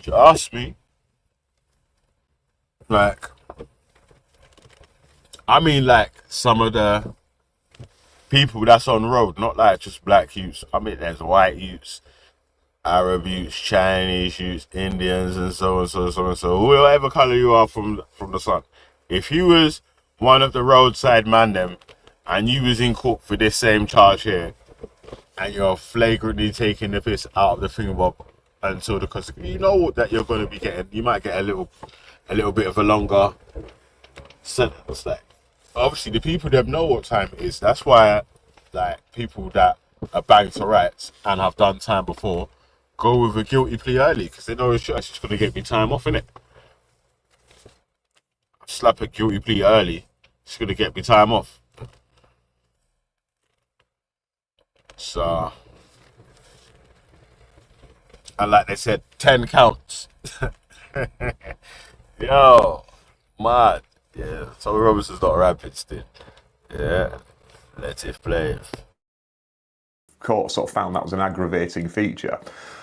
Trust me. Like, I mean, like, some of the people that's on the road, not like just black youths. I mean, there's white youths, Arab youths, Chinese youths, Indians, and so and so, so and so. Whatever color you are from the sun. If you was one of the roadside man them, and you was in court for this same charge here, and you're flagrantly taking the piss out of the thingamabob until because you know that you're going to be getting, you might get a little bit of a longer sentence. Like, obviously the people that know what time it is. That's why, like, people that are banged to rights and have done time before go with a guilty plea early because they know it's just going to get me time off, innit? Slap a guilty plea early, it's going to get me time off. So, and like they said, 10 counts. Yo, mad. Yeah, Tommy Robinson's not rampant still. Yeah, let it play. court sort of found that was an aggravating feature.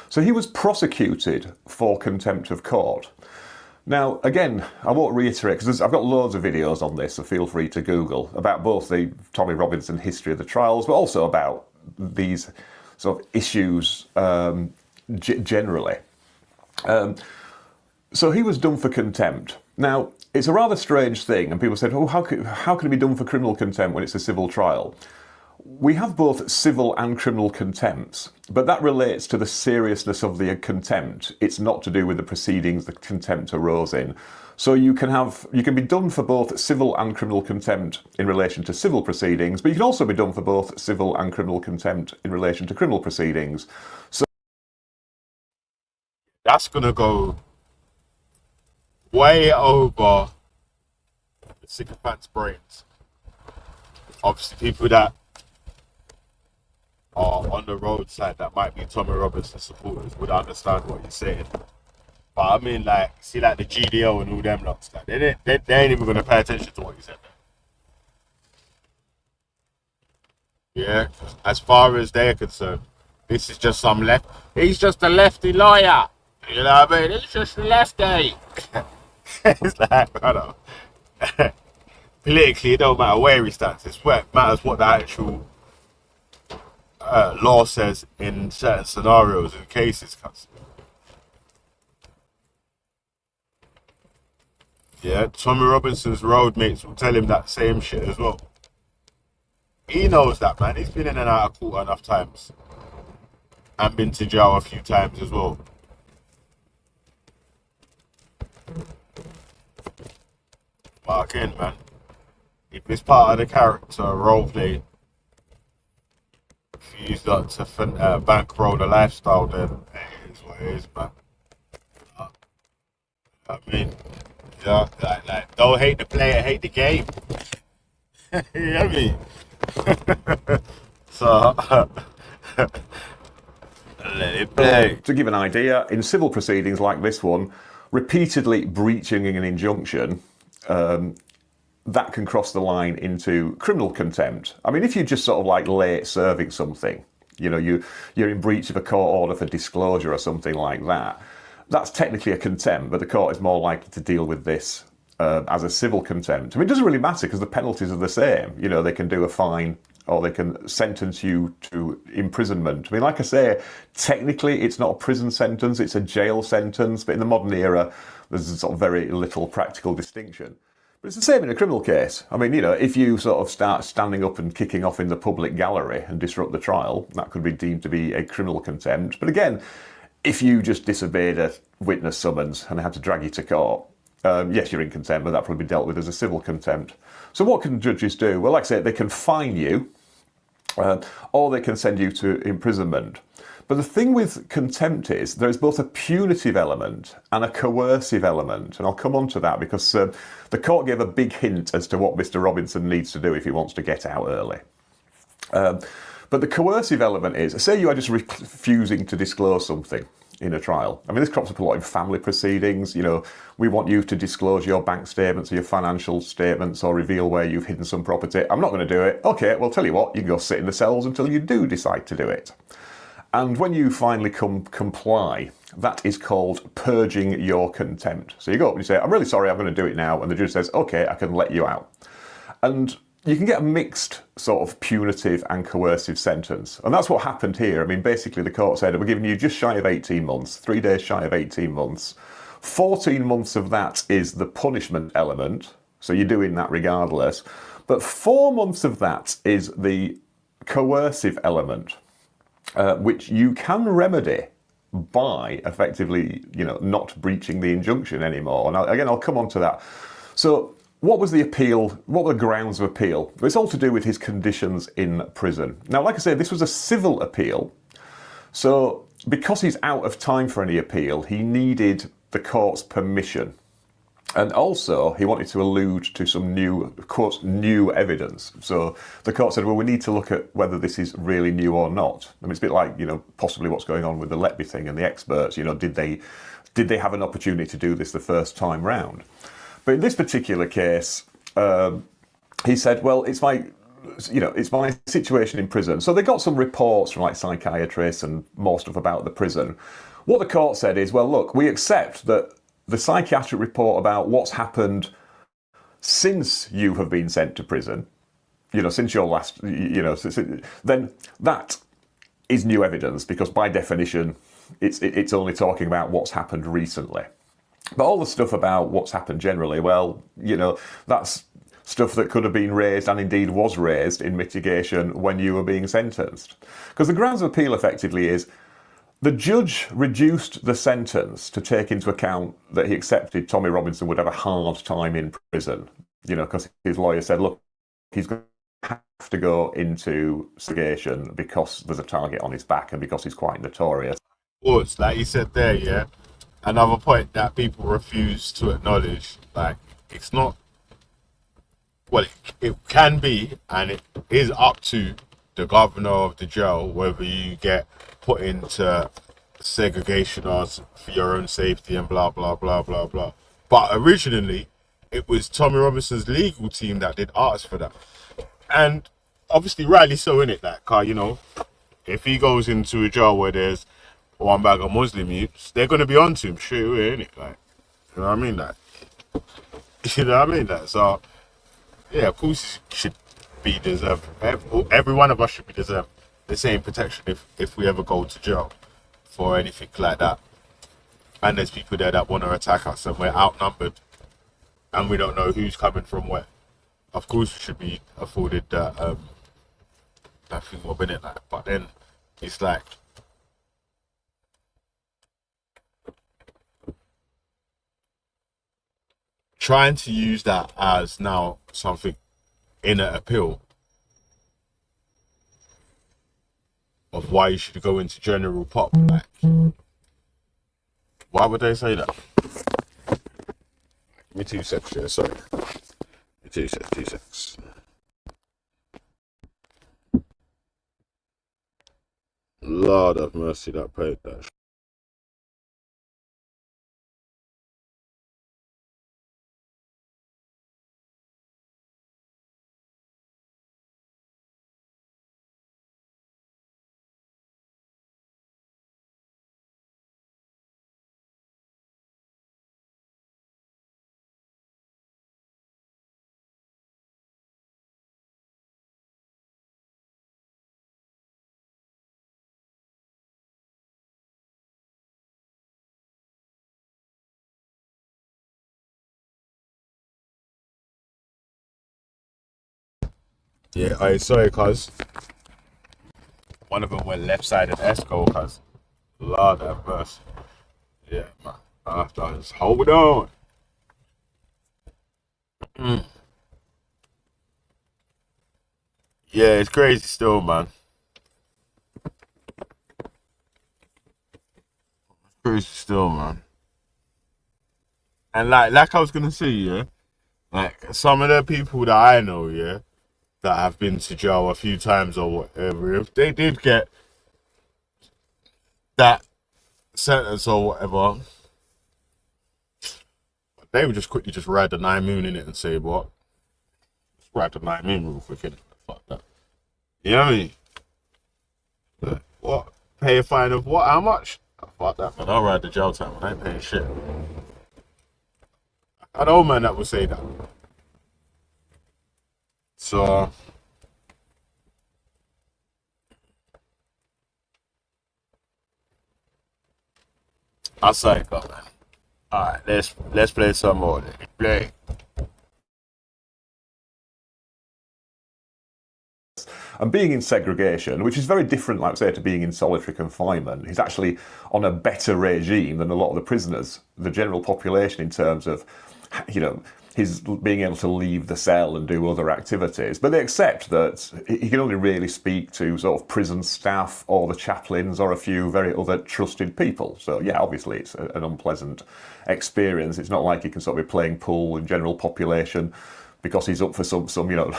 So he was prosecuted for contempt of court. Now, again, I won't reiterate, because I've got loads of videos on this, so feel free to Google, about both the Tommy Robinson history of the trials, but also about these sort of issues generally. So he was done for contempt. Now, it's a rather strange thing, and people said, oh, how can it be done for criminal contempt when it's a civil trial? We have both civil and criminal contempts, but that relates to the seriousness of the contempt. It's not to do with the proceedings the contempt arose in. So you can be done for both civil and criminal contempt in relation to civil proceedings, but you can also be done for both civil and criminal contempt in relation to criminal proceedings. So that's gonna go way over the sycophant's brains. Obviously, people that are on the roadside that might be Tommy Robinson supporters would understand what you're saying. But I mean, like, see, like the GDO and all them lots, like, they ain't even gonna pay attention to what you said. Yeah, as far as they're concerned, this is just some left. He's just a lefty lawyer. You know what I mean? He's just a lefty. It's like, I don't know. Politically, it don't matter where he stands. It matters what the actual law says in certain scenarios and cases. Yeah, Tommy Robinson's roadmates will tell him that same shit as well. He knows that, man. He's been in and out of court enough times. And been to jail a few times as well. But again, man, if it's part of the character roleplay, if you use that to bankroll the lifestyle, then is what it is, man. I mean, yeah, like, don't hate the player, hate the game. You know what I mean? So, let it play. To give an idea, in civil proceedings like this one, repeatedly breaching an injunction, that can cross the line into criminal contempt. I mean, if you're just sort of like late serving something, you know, you're in breach of a court order for disclosure or something like that, that's technically a contempt, but the court is more likely to deal with this as a civil contempt. I mean, it doesn't really matter because the penalties are the same. You know, they can do a fine or they can sentence you to imprisonment. I mean, like I say, technically it's not a prison sentence, it's a jail sentence, but in the modern era, there's sort of very little practical distinction. But it's the same in a criminal case. I mean, you know, if you sort of start standing up and kicking off in the public gallery and disrupt the trial, that could be deemed to be a criminal contempt. But again, if you just disobeyed a witness summons and they had to drag you to court, yes, you're in contempt, but that probably be dealt with as a civil contempt. So what can judges do? Well, like I said, they can fine you, or they can send you to imprisonment. But the thing with contempt is there is both a punitive element and a coercive element. And I'll come on to that because the court gave a big hint as to what Mr. Robinson needs to do if he wants to get out early. But the coercive element is, say you are just refusing to disclose something in a trial. I mean, this crops up a lot in family proceedings. You know, we want you to disclose your bank statements or your financial statements or reveal where you've hidden some property. I'm not going to do it. Okay, well, tell you what, you can go sit in the cells until you do decide to do it. And when you finally comply, that is called purging your contempt. So you go up and you say, I'm really sorry, I'm going to do it now. And the judge says, okay, I can let you out. And you can get a mixed sort of punitive and coercive sentence. And that's what happened here. I mean, basically the court said, we're giving you just shy of 18 months, 3 days shy of 18 months. 14 months of that is the punishment element. So you're doing that regardless. But 4 months of that is the coercive element, which you can remedy by effectively, you know, not breaching the injunction anymore. And again, I'll come on to that. So what was the appeal? What were the grounds of appeal? It's all to do with his conditions in prison. Now, like I said, this was a civil appeal. So because he's out of time for any appeal, he needed the court's permission. And also, he wanted to allude to some new, quote, new evidence. So the court said, well, we need to look at whether this is really new or not. I mean, it's a bit like, you know, possibly what's going on with the Letby thing and the experts. You know, did they have an opportunity to do this the first time round? But in this particular case, he said, well, it's my situation in prison. So they got some reports from like psychiatrists and more stuff about the prison. What the court said is, well, look, we accept that the psychiatric report about what's happened since you have been sent to prison, you know, since your last, you know, then that is new evidence because by definition, it's only talking about what's happened recently. But all the stuff about what's happened generally, well, you know, that's stuff that could have been raised and indeed was raised in mitigation when you were being sentenced. Because the grounds of appeal effectively is the judge reduced the sentence to take into account that he accepted Tommy Robinson would have a hard time in prison, you know, because his lawyer said, look, he's going to have to go into segregation because there's a target on his back and because he's quite notorious. Well, it's like you said there, yeah. Another point that people refuse to acknowledge, like, it's not, well, it can be, and it is up to the governor of the jail whether you get put into segregation or for your own safety and blah, blah, blah, blah, blah. But originally, it was Tommy Robinson's legal team that did ask for that. And obviously, rightly so, innit, that car, you know, if he goes into a jail where there's one bag of Muslim youths, they're going to be on to him straight away, innit? Like, you know what I mean? Like, you know what I mean? Like, so, yeah, of course, he should be deserved. Every one of us should be deserved the same protection if we ever go to jail for anything like that. And there's people there that want to attack us and we're outnumbered and we don't know who's coming from where. Of course, we should be afforded that thing up in it, like. But then it's like, trying to use that as now something in an appeal of why you should go into general pop, like, Why would they say that? Give me 2 seconds here, sorry. Give me 2 seconds. Lord have mercy, that paid that. Yeah, I sorry, cuz one of them went left side of Esco, cuz. Lord have mercy. Yeah, man. After just hold on. Mm. Yeah, it's crazy still, man. Crazy still, man. And like I was gonna say, yeah, like some of the people that I know, yeah, that have been to jail a few times or whatever, if they did get that sentence or whatever, they would just quickly just ride the 9 moon in it and say, what? Just ride the 9 moon real quick, innit? Fuck that. You know what I mean? What? Pay a fine of what? How much? Oh, fuck that, man. I'll ride the jail time. I ain't paying shit. I know, man, that would say that. So, I'll say it, man. Alright, let's play some more. Let's play. And being in segregation, which is very different, like say, to being in solitary confinement, he's actually on a better regime than a lot of the prisoners, the general population, in terms of, you know, his being able to leave the cell and do other activities. But they accept that he can only really speak to sort of prison staff or the chaplains or a few very other trusted people. So yeah, obviously it's an unpleasant experience. It's not like he can sort of be playing pool in general population because he's up for some you know,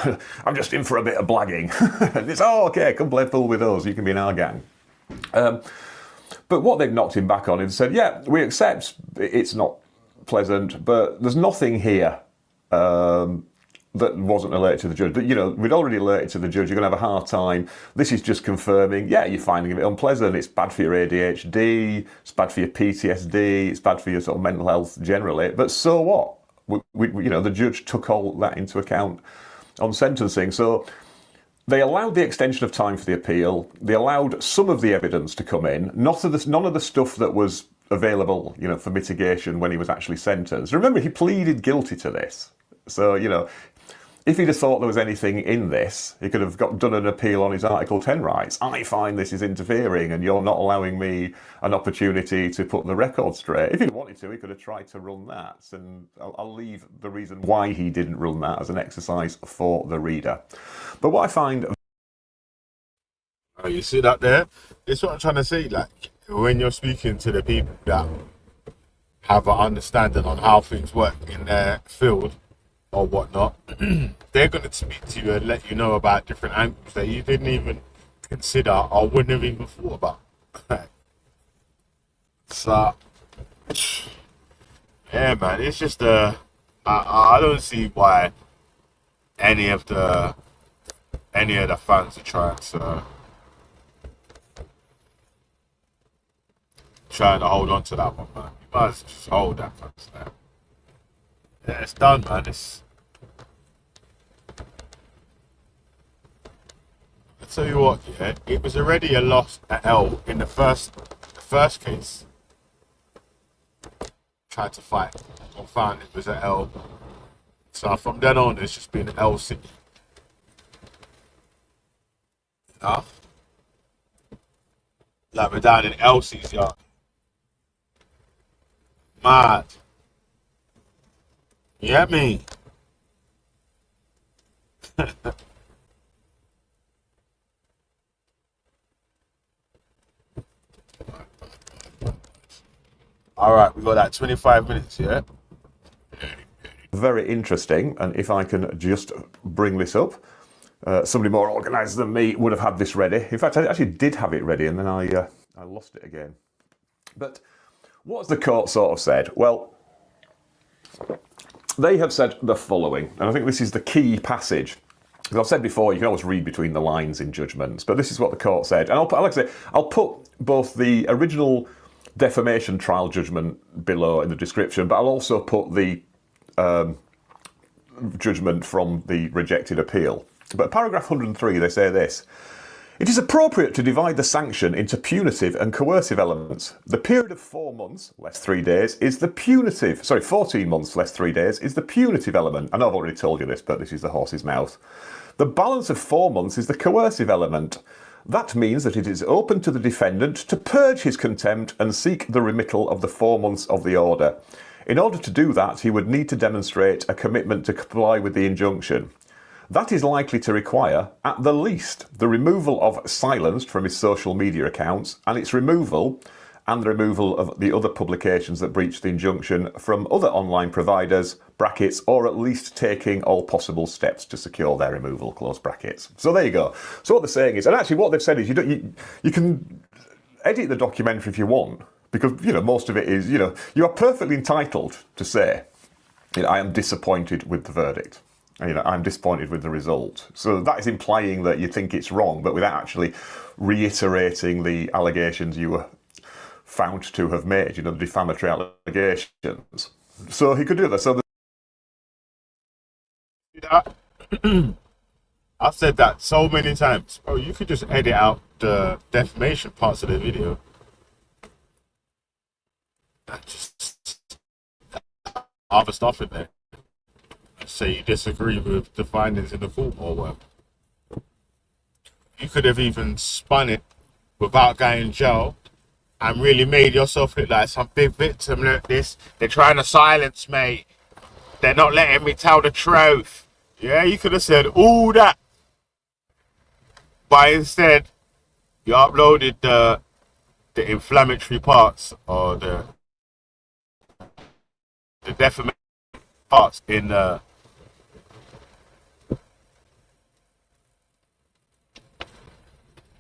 I'm just in for a bit of blagging. And it's, oh, okay, come play pool with us, you can be in our gang. But what they've knocked him back on is said, yeah, we accept it's not pleasant, but there's nothing here that wasn't alerted to the judge. You know, we'd already alerted to the judge, you're going to have a hard time. This is just confirming, yeah, you're finding it unpleasant, it's bad for your ADHD, it's bad for your PTSD, it's bad for your sort of mental health generally, but so what? You know, the judge took all that into account on sentencing. So they allowed the extension of time for the appeal. They allowed some of the evidence to come in, none of the stuff that was available, you know, for mitigation when he was actually sentenced. Remember, he pleaded guilty to this. So, you know, if he'd have thought there was anything in this, he could have done an appeal on his Article 10 rights. I find this is interfering and you're not allowing me an opportunity to put the record straight. If he'd wanted to, he could have tried to run that. And I'll leave the reason why he didn't run that as an exercise for the reader. But what I find... Oh, you see that there? It's what I'm trying to say. Like, when you're speaking to the people that have an understanding on how things work in their field or whatnot, they're going to speak to you and let you know about different angles that you didn't even consider or wouldn't have even thought about. So, yeah, man, it's just I don't see why any of the fans are trying to hold on to that one, man. You might as well just hold that fans there. Yeah, it's done, man. I tell you what, yeah, it was already a loss at L in the first case. Tried to fight, or found it was at L. So from then on, it's just been L City. You know? Like we're down in Elsie's yard. Mad. You get me? All right, we got that 25 minutes, yeah? Very interesting. And if I can just bring this up, somebody more organised than me would have had this ready. In fact, I actually did have it ready, and then I lost it again. But what's the court sort of said? Well, they have said the following, and I think this is the key passage. As I've said before, you can always read between the lines in judgments, but this is what the court said. And I'll put both the original defamation trial judgment below in the description, but I'll also put the judgment from the rejected appeal. But paragraph 103, they say this. It is appropriate to divide the sanction into punitive and coercive elements. The period of 4 months, less 3 days, is the punitive, 14 months, less 3 days, is the punitive element. I know I've already told you this, but this is the horse's mouth. The balance of 4 months is the coercive element. That means that it is open to the defendant to purge his contempt and seek the remittal of the 4 months of the order. In order to do that, he would need to demonstrate a commitment to comply with the injunction. That is likely to require, at the least, the removal of Silenced from his social media accounts and its removal and the removal of the other publications that breach the injunction from other online providers, brackets, or at least taking all possible steps to secure their removal, close brackets. So there you go. So what they're saying is, and actually what they've said is you can edit the documentary if you want, because, most of it is, you are perfectly entitled to say, I am disappointed with the verdict. I'm disappointed with the result. So that is implying that you think it's wrong, but without actually reiterating the allegations you were found to have made, the defamatory allegations. So he could do that. So I've said that so many times. Bro, you could just edit out the defamation parts of the video. Just other stuff in there. Say you disagree with the findings in the court or whatever. You could have even spun it without going in jail and really made yourself look like some big victim. Look, they're trying to silence me. They're not letting me tell the truth. Yeah, you could have said all that. But instead, you uploaded the inflammatory parts or the defamation parts in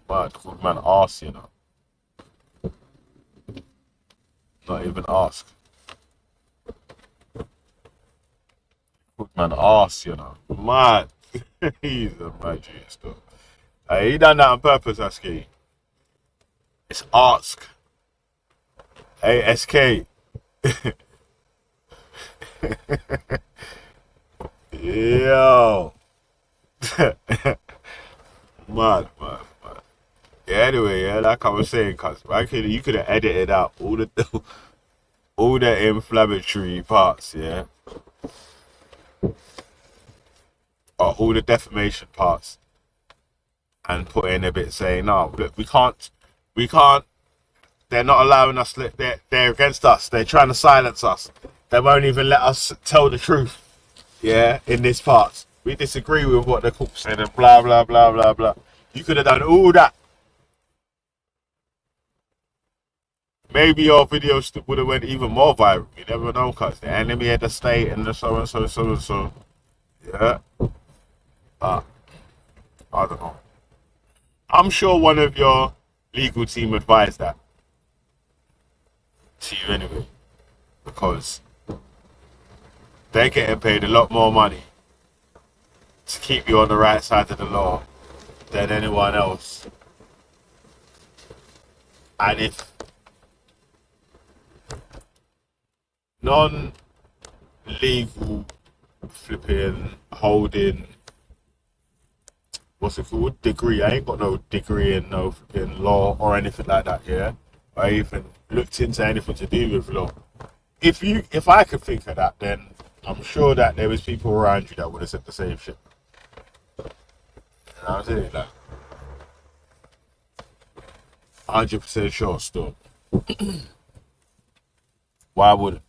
good man ask, Not even ask. Good man ask, Mad. He's a mad genius, though. He done that on purpose, Aski. It's ask. ASK. Yo. Mad. Yeah, anyway, like I was saying, cuz you could have edited out all the inflammatory parts, yeah, or all the defamation parts, and put in a bit saying, no, look, we can't. They're not allowing us. They're against us. They're trying to silence us. They won't even let us tell the truth. Yeah, in this part, we disagree with what the court said, and blah blah blah blah blah. You could have done all that. Maybe your video would have went even more viral. You never know, cuz the enemy of the state and the so and so. Yeah. But I don't know. I'm sure one of your legal team advised that to you anyway, because they're getting paid a lot more money to keep you on the right side of the law than anyone else. And if non-legal flipping holding, what's it called, degree, I ain't got no degree in no flipping law or anything like that, yeah, I even looked into anything to do with law. If I could think of that, then I'm sure that there was people around you that would have said the same shit. I'm saying that 100% sure still. Why wouldn't?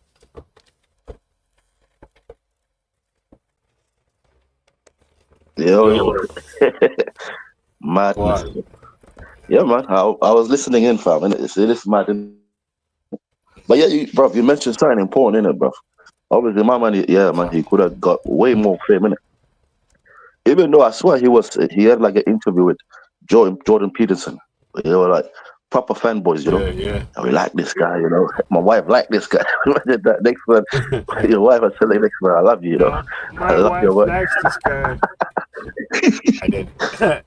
Yo. Madness. Why? Yeah, man. I was listening in, fam, and it's mad. But yeah, bro, you mentioned something important in it, bro. Obviously, my man, yeah, man, he could have got way more fame in it. Even though I swear he had like an interview with Jordan Peterson. They were like proper fanboys, you know. Yeah, And we like this guy, you know. My wife liked this guy. Imagine that next man, yeah. your wife was telling next man, I love you, you know. I My love your wife wife. likes this guy. And then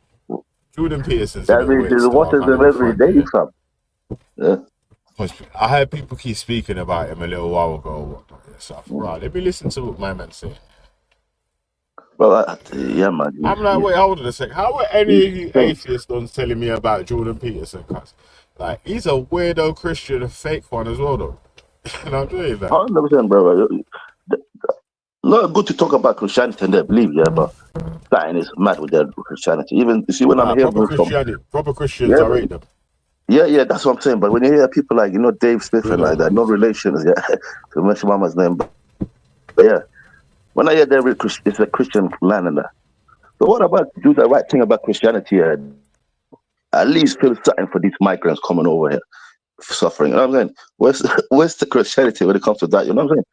Jordan Peterson's a That little means weird he's still. I watching can't them even every front you. day, fam. Yeah. I heard people keep speaking about him a little while ago. So I thought, right, let me listen to what my man's saying. Well, yeah, man. I'm like, wait, hold on a sec. How are any of you He's atheists on telling me about Jordan Peterson? Cause like he's a weirdo Christian, a fake one as well, though. And I'm doing that. 100%, brother. Not good to talk about Christianity and their belief, yeah, but something is mad with their Christianity. Even you see when I'm Nah, hearing from proper Christians, yeah, I rate them. yeah, that's what I'm saying. But when you hear people like Dave Smith and Real like that, no ones. relations, yeah, to mention Mama's name, but yeah, when I hear it's a Christian land and that. But what about do the right thing about Christianity and at least feel something for these migrants coming over here suffering? You know what I'm saying? Where's the Christianity when it comes to that? You know what I'm saying?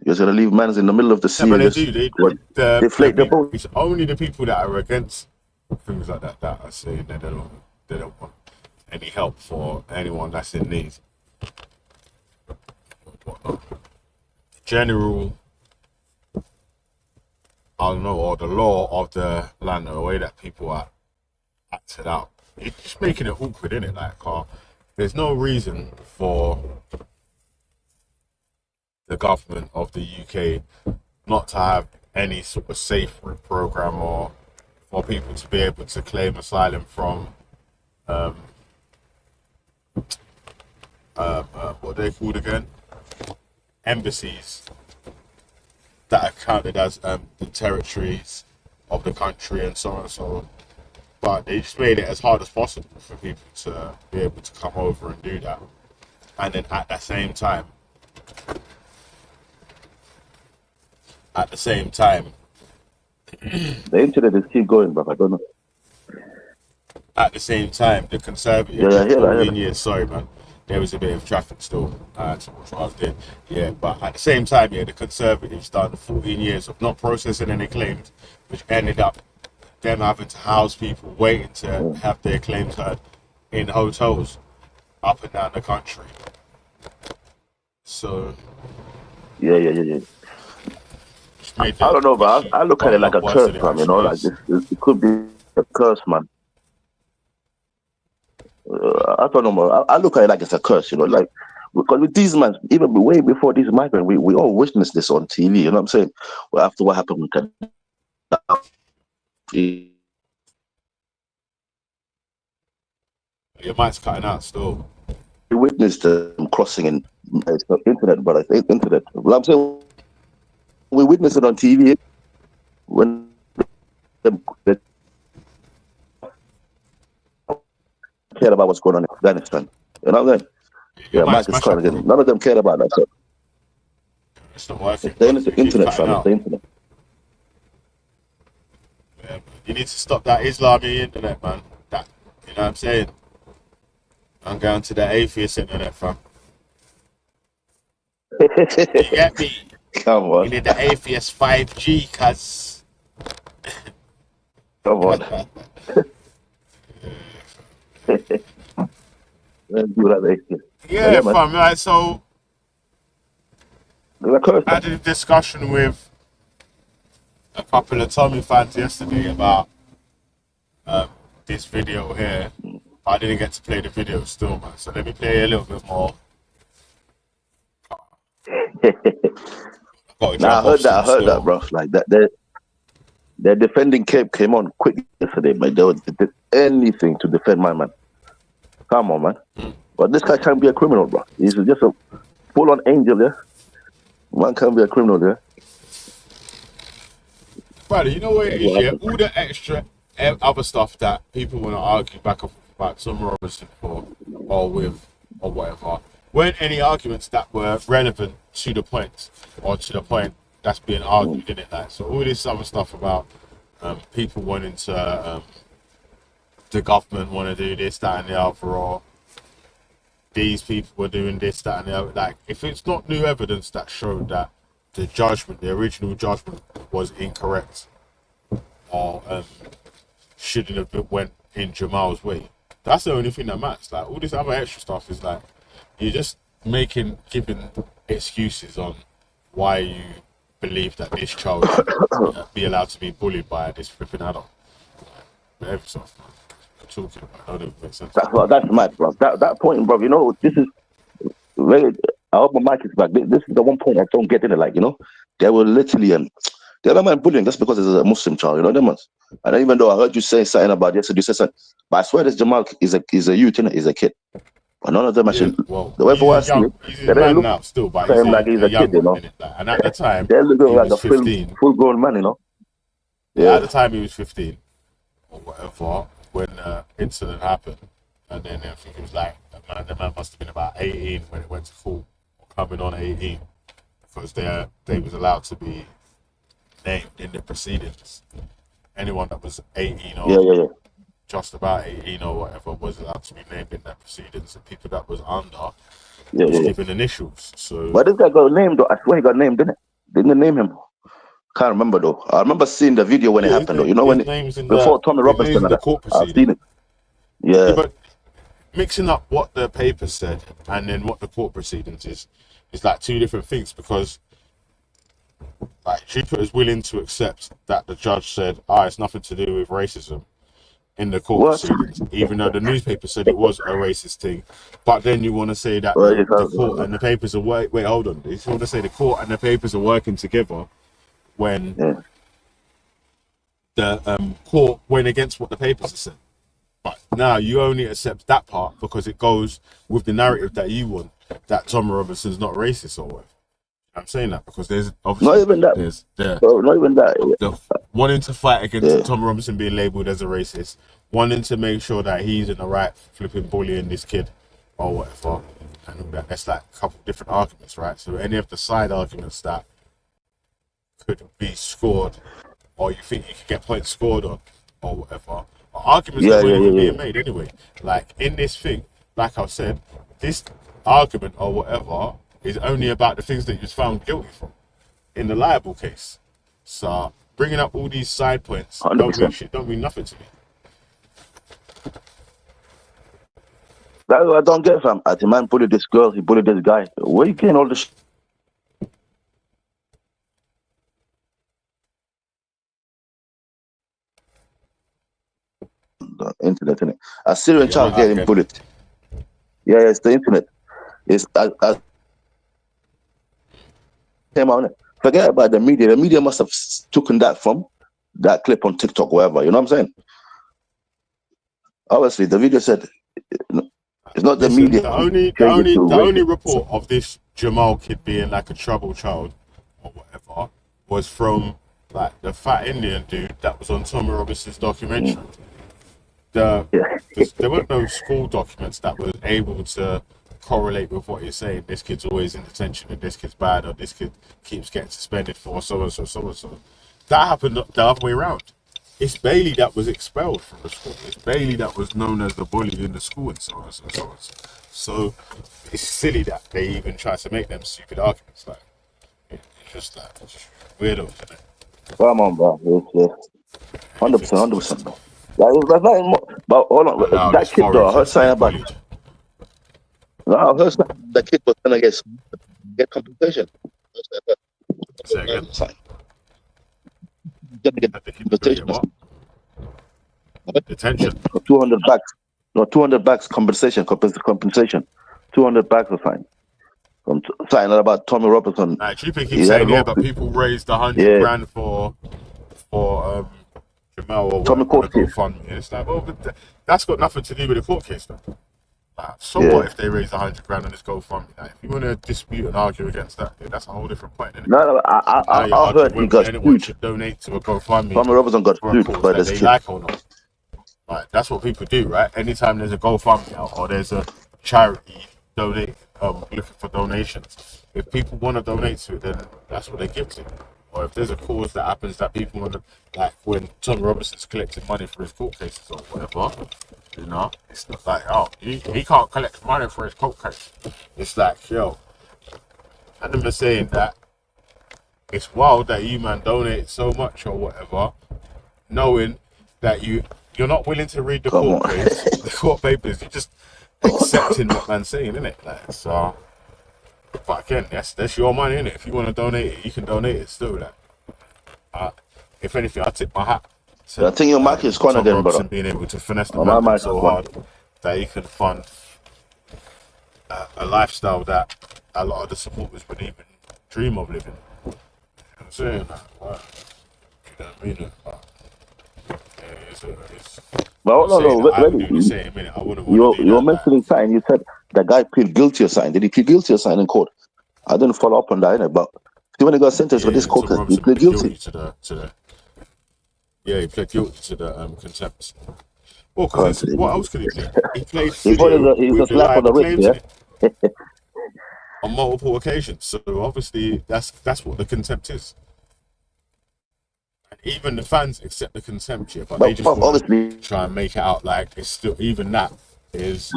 You're gonna leave mans in the middle of the Yeah, sea but and they just do. They what the deflate the people. boat. It's only the people that are against things like that are saying that they don't want any help for anyone that's in need. General, I don't know, or the law of the land, or the way that people are acted out. It's just making it awkward, isn't it? Like, there's no reason for the government of the UK not to have any sort of safe route program or for people to be able to claim asylum from what they called again, embassies that are counted as the territories of the country and so on and so on. But they just made it as hard as possible for people to be able to come over and do that. And then at the same time, The internet is keep going, but I don't know. the Conservative Yeah, I did hear that. I hear 14 that. years. Sorry, man. There was a bit of traffic still towards what I was doing. Yeah, but at the same time, the Conservatives done 14 years of not processing any claims, which ended up them having to house people waiting to have their claims heard in hotels up and down the country. So, Yeah. just made I the don't know, but issue I look quite at a it like lot a worse curse, than it man. actually Like is. it could be a curse, man. I don't know, man. I look at it like it's a curse, like because with these men, even way before these migrants, we all witnessed this on TV. You know what I'm saying? Well, after what happened with Gaddafi, Your mic's cutting out still. we witnessed them crossing in it's not internet, but I think internet. Well, I'm saying we witnessed it on TV when they cared about what's going on in Afghanistan. You know what I'm saying? Your Yeah, mic's Mike is mashed up, trying to bro. get. None of them cared about that. So It's not working, it's bro. the It keeps internet, cutting fam. It's out. the internet. Yeah, you need to stop that Islami internet, man. That, you know what I'm saying? I'm going to the atheist internet, fam. You get me? Come You on, need the atheist 5G, cuz. come on. Let's do that. But Yeah, yeah, man. fam. Like, so It's a curse, I man. had a discussion with a couple of Tommy fans yesterday about this video here. I didn't get to play the video still, man. So let me play a little bit more. Got to Nah, jump off soon I heard that, still. bro. Like that, their defending cape came on quick yesterday, man. They did anything to defend my man. Come on, man. But this guy can't be a criminal, bro. He's just a full-on angel, yeah. Man can't be a criminal, yeah. Brother, you know what it That's is, what yeah? happened. All the extra other stuff that people want to argue back and forth about Tom Robinson for, or with, or whatever, weren't any arguments that were relevant to the point, or to the point that's being argued, in it? Like, so all this other stuff about people wanting to, the government want to do this, that, and the other, or these people were doing this, that, and the other. Like, if it's not new evidence that showed that the original judgment was incorrect, or shouldn't have went in Jamal's way, that's the only thing that matters. Like, all this other extra stuff is like, you're just giving excuses on why you believe that this child should be allowed to be bullied by this flipping adult. Whatever stuff I'm talking about, that doesn't make sense. That's mad, bro. That point, bro. You know, this is very. I hope my mic is back. This is the one point I don't get in it. Like, you know, they were literally the other man bullying just because it's a Muslim child. You know them ones. And even though I heard you say something about yesterday, you said something, but I swear this Jamal is a youth, innit? He's a kid. But none of them actually. Well, the way I see it, he's a man now still, but he's like he's a young kid, you know. Like, and at the time, they're looking he like was a 15. full grown man, you know. Yeah, at the time he was 15 or whatever when the incident happened, and then I think it was like the man must have been about 18 when it went to court, or coming on 18, because they was allowed to be named in the proceedings. Anyone that was 18 or just about 18 or whatever was allowed to be named in the proceedings, and people that was under was given initials. So, but this guy got named though. I swear he got named, didn't it? Didn't they name him? Can't remember though. I remember seeing the video when it happened though. You know, when before Tommy Robinson and the court I've proceeding. seen it. Yeah. But mixing up what the paper said and then what the court proceedings is like two different things, because like Jupiter is willing to accept that the judge said, it's nothing to do with racism in the court proceedings, even though the newspaper said it was a racist thing. But then you want to say that the court and the papers are wait, hold on. You want to say the court and the papers are working together when the court went against what the papers have said. But now you only accept that part because it goes with the narrative that you want, that Tom Robinson's not racist or whatever. I'm saying that because there's obviously not even that. Not even that. The wanting to fight against Tom Robinson being labelled as a racist, wanting to make sure that he's in the right, flipping bullying this kid or whatever, and all that. That's like a couple of different arguments, right? So any of the side arguments that could be scored, or you think you could get points scored on, or whatever, are arguments that weren't even being made anyway. Like in this thing, like I said, this argument or whatever is only about the things that he was found guilty from in the libel case. So bringing up all these side points don't mean nothing to me. That's what I don't get, fam. As the man bullied this girl, he bullied this guy. Where you getting all this? The internet, innit? A Syrian child getting bullied. Yeah, it's the internet. It's came out. Forget about the media. The media must have taken that from that clip on TikTok, wherever. You know what I'm saying? Obviously, the video said it's not the media. The only report of this Jamal kid being like a troubled child or whatever was from like the fat Indian dude that was on Tommy Robinson's documentary. There weren't no school documents that were able to correlate with what you're saying. This kid's always in detention, and this kid's bad, or this kid keeps getting suspended for so and so. That happened the other way around. It's Bailey that was expelled from the school. It's Bailey that was known as the bully in the school, and so on. So it's silly that they even try to make them stupid arguments. Like it's just weirdo, isn't it? Come on, bro. 100%, bro. That's not more. But hold on, that kid though, I heard something about it. No, I heard the kid was gonna get compensation. Say again. Get compensation. Detention. 200 bucks. No, 200 bucks compensation. 200 bucks or fine. Something about Tommy Robinson. Trippy keeps saying but people raised 100 grand for Jamal or Tommy court case. GoFundMe. It's like, well, but that's got nothing to do with the court case, though. What if they raise 100 grand on this GoFundMe? Like, if you want to dispute and argue against that, that's a whole different point. Isn't it? No, I heard he got anyone sued. should donate to a GoFundMe. Tommy Robinson got sued by this kid. Like or not. Like, that's what people do, right? Anytime there's a GoFundMe out or there's a charity looking for donations, if people want to donate to it, then that's what they give to. Or if there's a cause that happens that people want to, like when Tom Robinson's collecting money for his court cases or whatever, You know, it's not like, oh, he can't collect money for his coke case. It's like, yo, and them are saying that it's wild that you man donate so much or whatever, knowing that you're not willing to read the Come court on. case, the court papers. You're just accepting what man's saying, innit? Like, so, but again, that's your money, innit? If you want to donate it, you can donate it still. Like, if anything, I tip my hat to I think your market is corner Tom again, Robinson brother. being able to finesse the Oh, my man market so is corner. hard that he can fund a lifestyle that a lot of the supporters would even dream of living. You know what I'm saying? Like, wow. You know what I mean? It's Well, I'm no, saying no, that I would do the really. same, innit? I wouldn't want to do You were that. Like, mentioning something. You said the guy plead guilty or something. Did he plead guilty or something in court? I didn't follow up on that, innit? But see, when he got sentenced for this yeah, court Tom case, he Robinson plead pled guilty guilty. to the yeah, he pled guilty to the contempt. Well, because Can't what else could he plead? He played He thought video he's a with the slap on the liable wrist, claims yeah? in it on multiple occasions. So obviously that's what the contempt is. And even the fans accept the contempt here, but they just But want to obviously, try and make it out like it's still even that is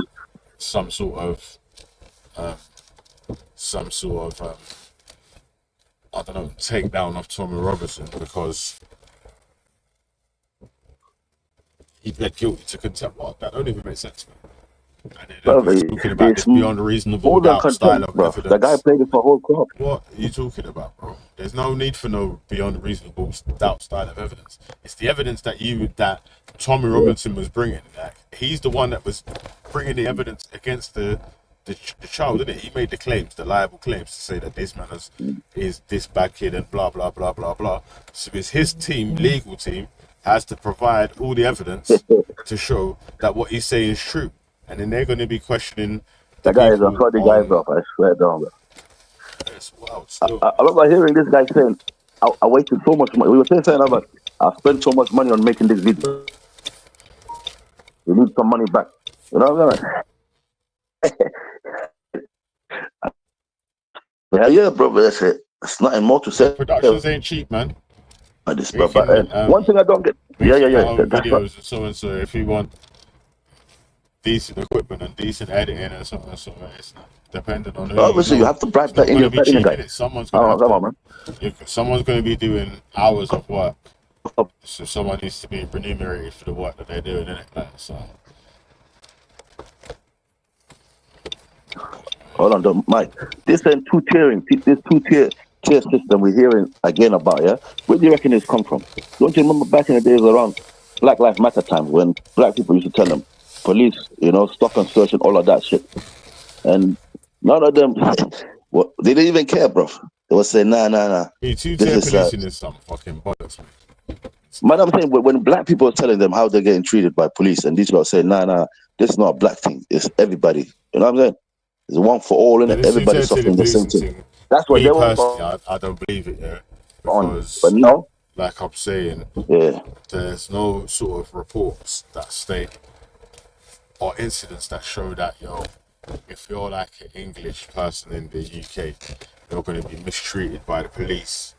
some sort of I don't know, takedown of Tommy Robinson because he pled guilty to contempt. Well, that don't even make sense, man. And then bro, we're talking about it's this beyond a reasonable more than doubt style contempt, of bro. The guy evidence. played it for whole crowd. What are you talking about, bro? There's no need for no beyond reasonable doubt style of evidence. It's the evidence that Tommy Robinson was bringing. Like, he's the one that was bringing the evidence against the child, didn't it? He made the claims, the liable claims, to say that this man is this bad kid and blah blah blah blah blah. So it's his team, legal team, has to provide all the evidence to show that what he's saying is true, and then they're going to be questioning the The guy is a people funny guy, on. bro. I swear down, bro. It's wild still. I remember hearing this guy saying, I wasted so much money. We were saying something about, I spent so much money on making this video. You need some money back. You know what I'm saying? Yeah, bro, but that's it. There's nothing more to say. Productions ain't cheap, man. Like this, bro. Making But one thing I don't get. Yeah. our own That's what, videos and so and so. If you want decent equipment and decent editing and so on, so it's not dependent on who obviously, you know. have to bribe It's not that in going your to be in the cheap, guy. innit? Someone's I going to don't know, have come on, man. someone's going to be doing hours of work. So someone needs to be remunerated for the work that they're doing, innit? Like, so Hold on, though, Mike. This two-tier system we're hearing again about, yeah? Where do you reckon it's come from? Don't you remember back in the days around Black Lives Matter time when black people used to tell them, police, stop and search and all of that shit. And none of them, well, they didn't even care, bro. They would say, nah. two-tier This is, policing is some fucking bollocks, man. Man, I'm saying when black people are telling them how they're getting treated by police, and these guys say, nah, this is not a black thing. It's everybody. You know what I'm saying? It's one for all, Yeah, and this everybody's two-tier suffering the same policing thing. thing, That's what me they were personally, I don't believe it, yeah. on. Because, But no, like I'm saying, yeah. there's no sort of reports that state or incidents that show that, if you're like an English person in the UK, you're going to be mistreated by the police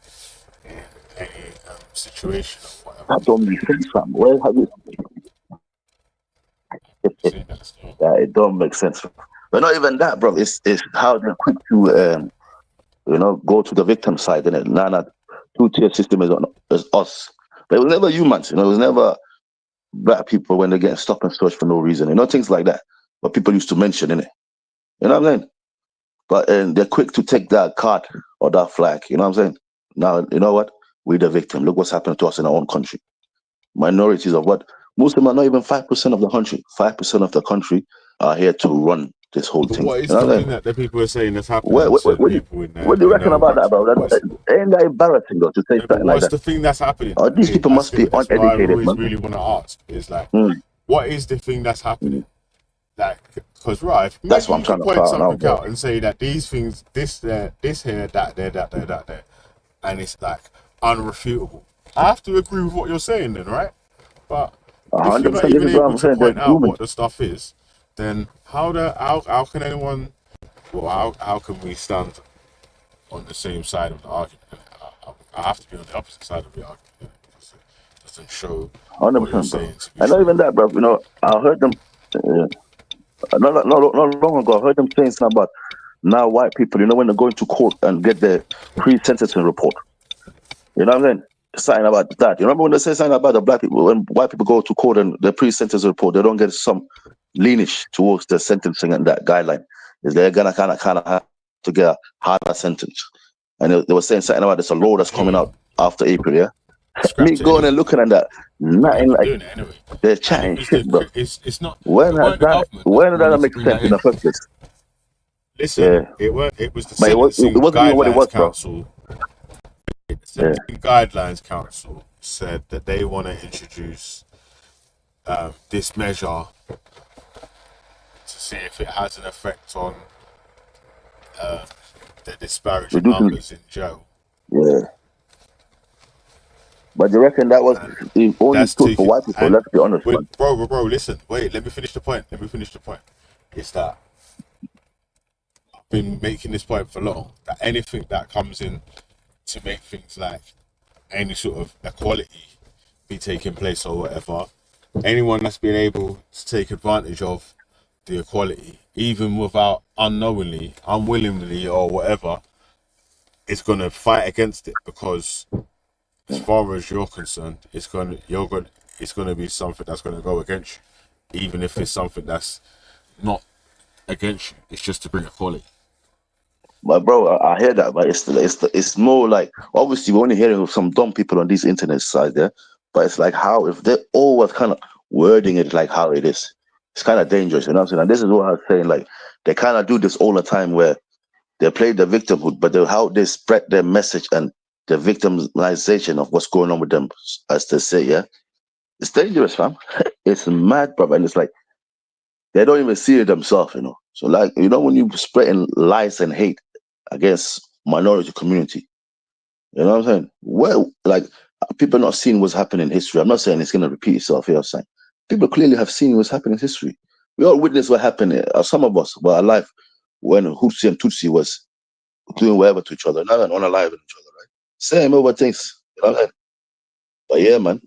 in any situation or whatever. That don't make sense, fam. Where have you? See, that's not- Yeah, it don't make sense. But not even that, bro. It's how they're quick to go to the victim side, innit? Nah, two-tier system is us. But it was never humans, it was never black people when they get stopped and searched for no reason, things like that. But people used to mention, innit? You know what I'm saying? But they're quick to take that card or that flag, you know what I'm saying? Now, you know what? We're the victim. Look what's happening to us in our own country. Minorities of what? Muslims are not even 5% of the country. 5% of the country are here to run this whole But thing. what You is know the what I'm thing saying? that the people are saying that's What, happening what, to what, people in what do you reckon about that, bro? Ain't that embarrassing, though, to say But something like what's that? the thing that's happening? Oh, these people must be That's what I uneducated, always man. really want to ask is like, Mm. what is the thing that's happening? Like, because right, That's maybe what I'm you trying can to point find out, something bro. out and say that these things, this there, this here, that there, that there, that there, and it's like unrefutable. I have to agree with what you're saying, then, right? But if you're not 100%. This even is what able I'm to saying. point They're out human. what the stuff is, then how can anyone? Well, how can we stand on the same side of the argument? I have to be on the opposite side of the argument because it doesn't show what you're 100%, bro. saying to be And not true. even that, bro. I heard them Yeah. Not long ago, I heard them saying something about now white people, when they're going to court and get their pre-sentencing report. You know what I'm saying? Something about that. You remember when they say something about the black people, when white people go to court and the pre-sentence report, they don't get some leanish towards the sentencing and that guideline. Is they're gonna kind of have to get a harder sentence. And they were saying something about this a law that's coming out after April, yeah? Me Scrapped it going anyway. and looking at that, We're not nothing even like doing it anyway. they're And chatting it was shit, bro. it's not. When It has weren't the that government when did that wanted to make bring sense that in in. the first place? Listen, Yeah. it weren't. It was the But it Sentencing wasn't even what it Guidelines was, bro. Council. The Yeah. Sentencing Guidelines Council said that they want to introduce this measure to see if it has an effect on the disparity Reducing numbers in jail. yeah. But you reckon that was And it only that's stood for taken. white people, And let's be honest, wait, man. bro, listen. Wait, let me finish the point. It's that I've been making this point for long. That anything that comes in to make things like any sort of equality be taking place or whatever, anyone that's been able to take advantage of the equality, even without unknowingly, unwillingly, or whatever, is gonna fight against it because, as far as you're concerned, it's gonna be something that's gonna go against you, even if it's something that's not against you. It's just to bring equality. But bro, I hear that, but it's more like obviously we're only hearing of some dumb people on these internet sites there. But it's like how if they all was kind of wording it like how it is, it's kind of dangerous, you know what I'm saying? And this is what I was saying, like they kind of do this all the time where they play the victimhood, but how they spread their message and the victimization of what's going on with them, as they say, yeah, it's dangerous, fam. It's mad, bro, and it's like they don't even see it themselves, you know. So like when you spreading lies and hate against minority community, you know what I'm saying? Well, like people not seeing what's happening in history. I'm not saying it's gonna repeat itself here. I'm saying people clearly have seen what's happening in history. We all witnessed what happened. Some of us were alive when Hutsi and Tutsi was doing whatever to each other, not on alive with each other, right? Same over things, you know what I'm saying? But yeah, man,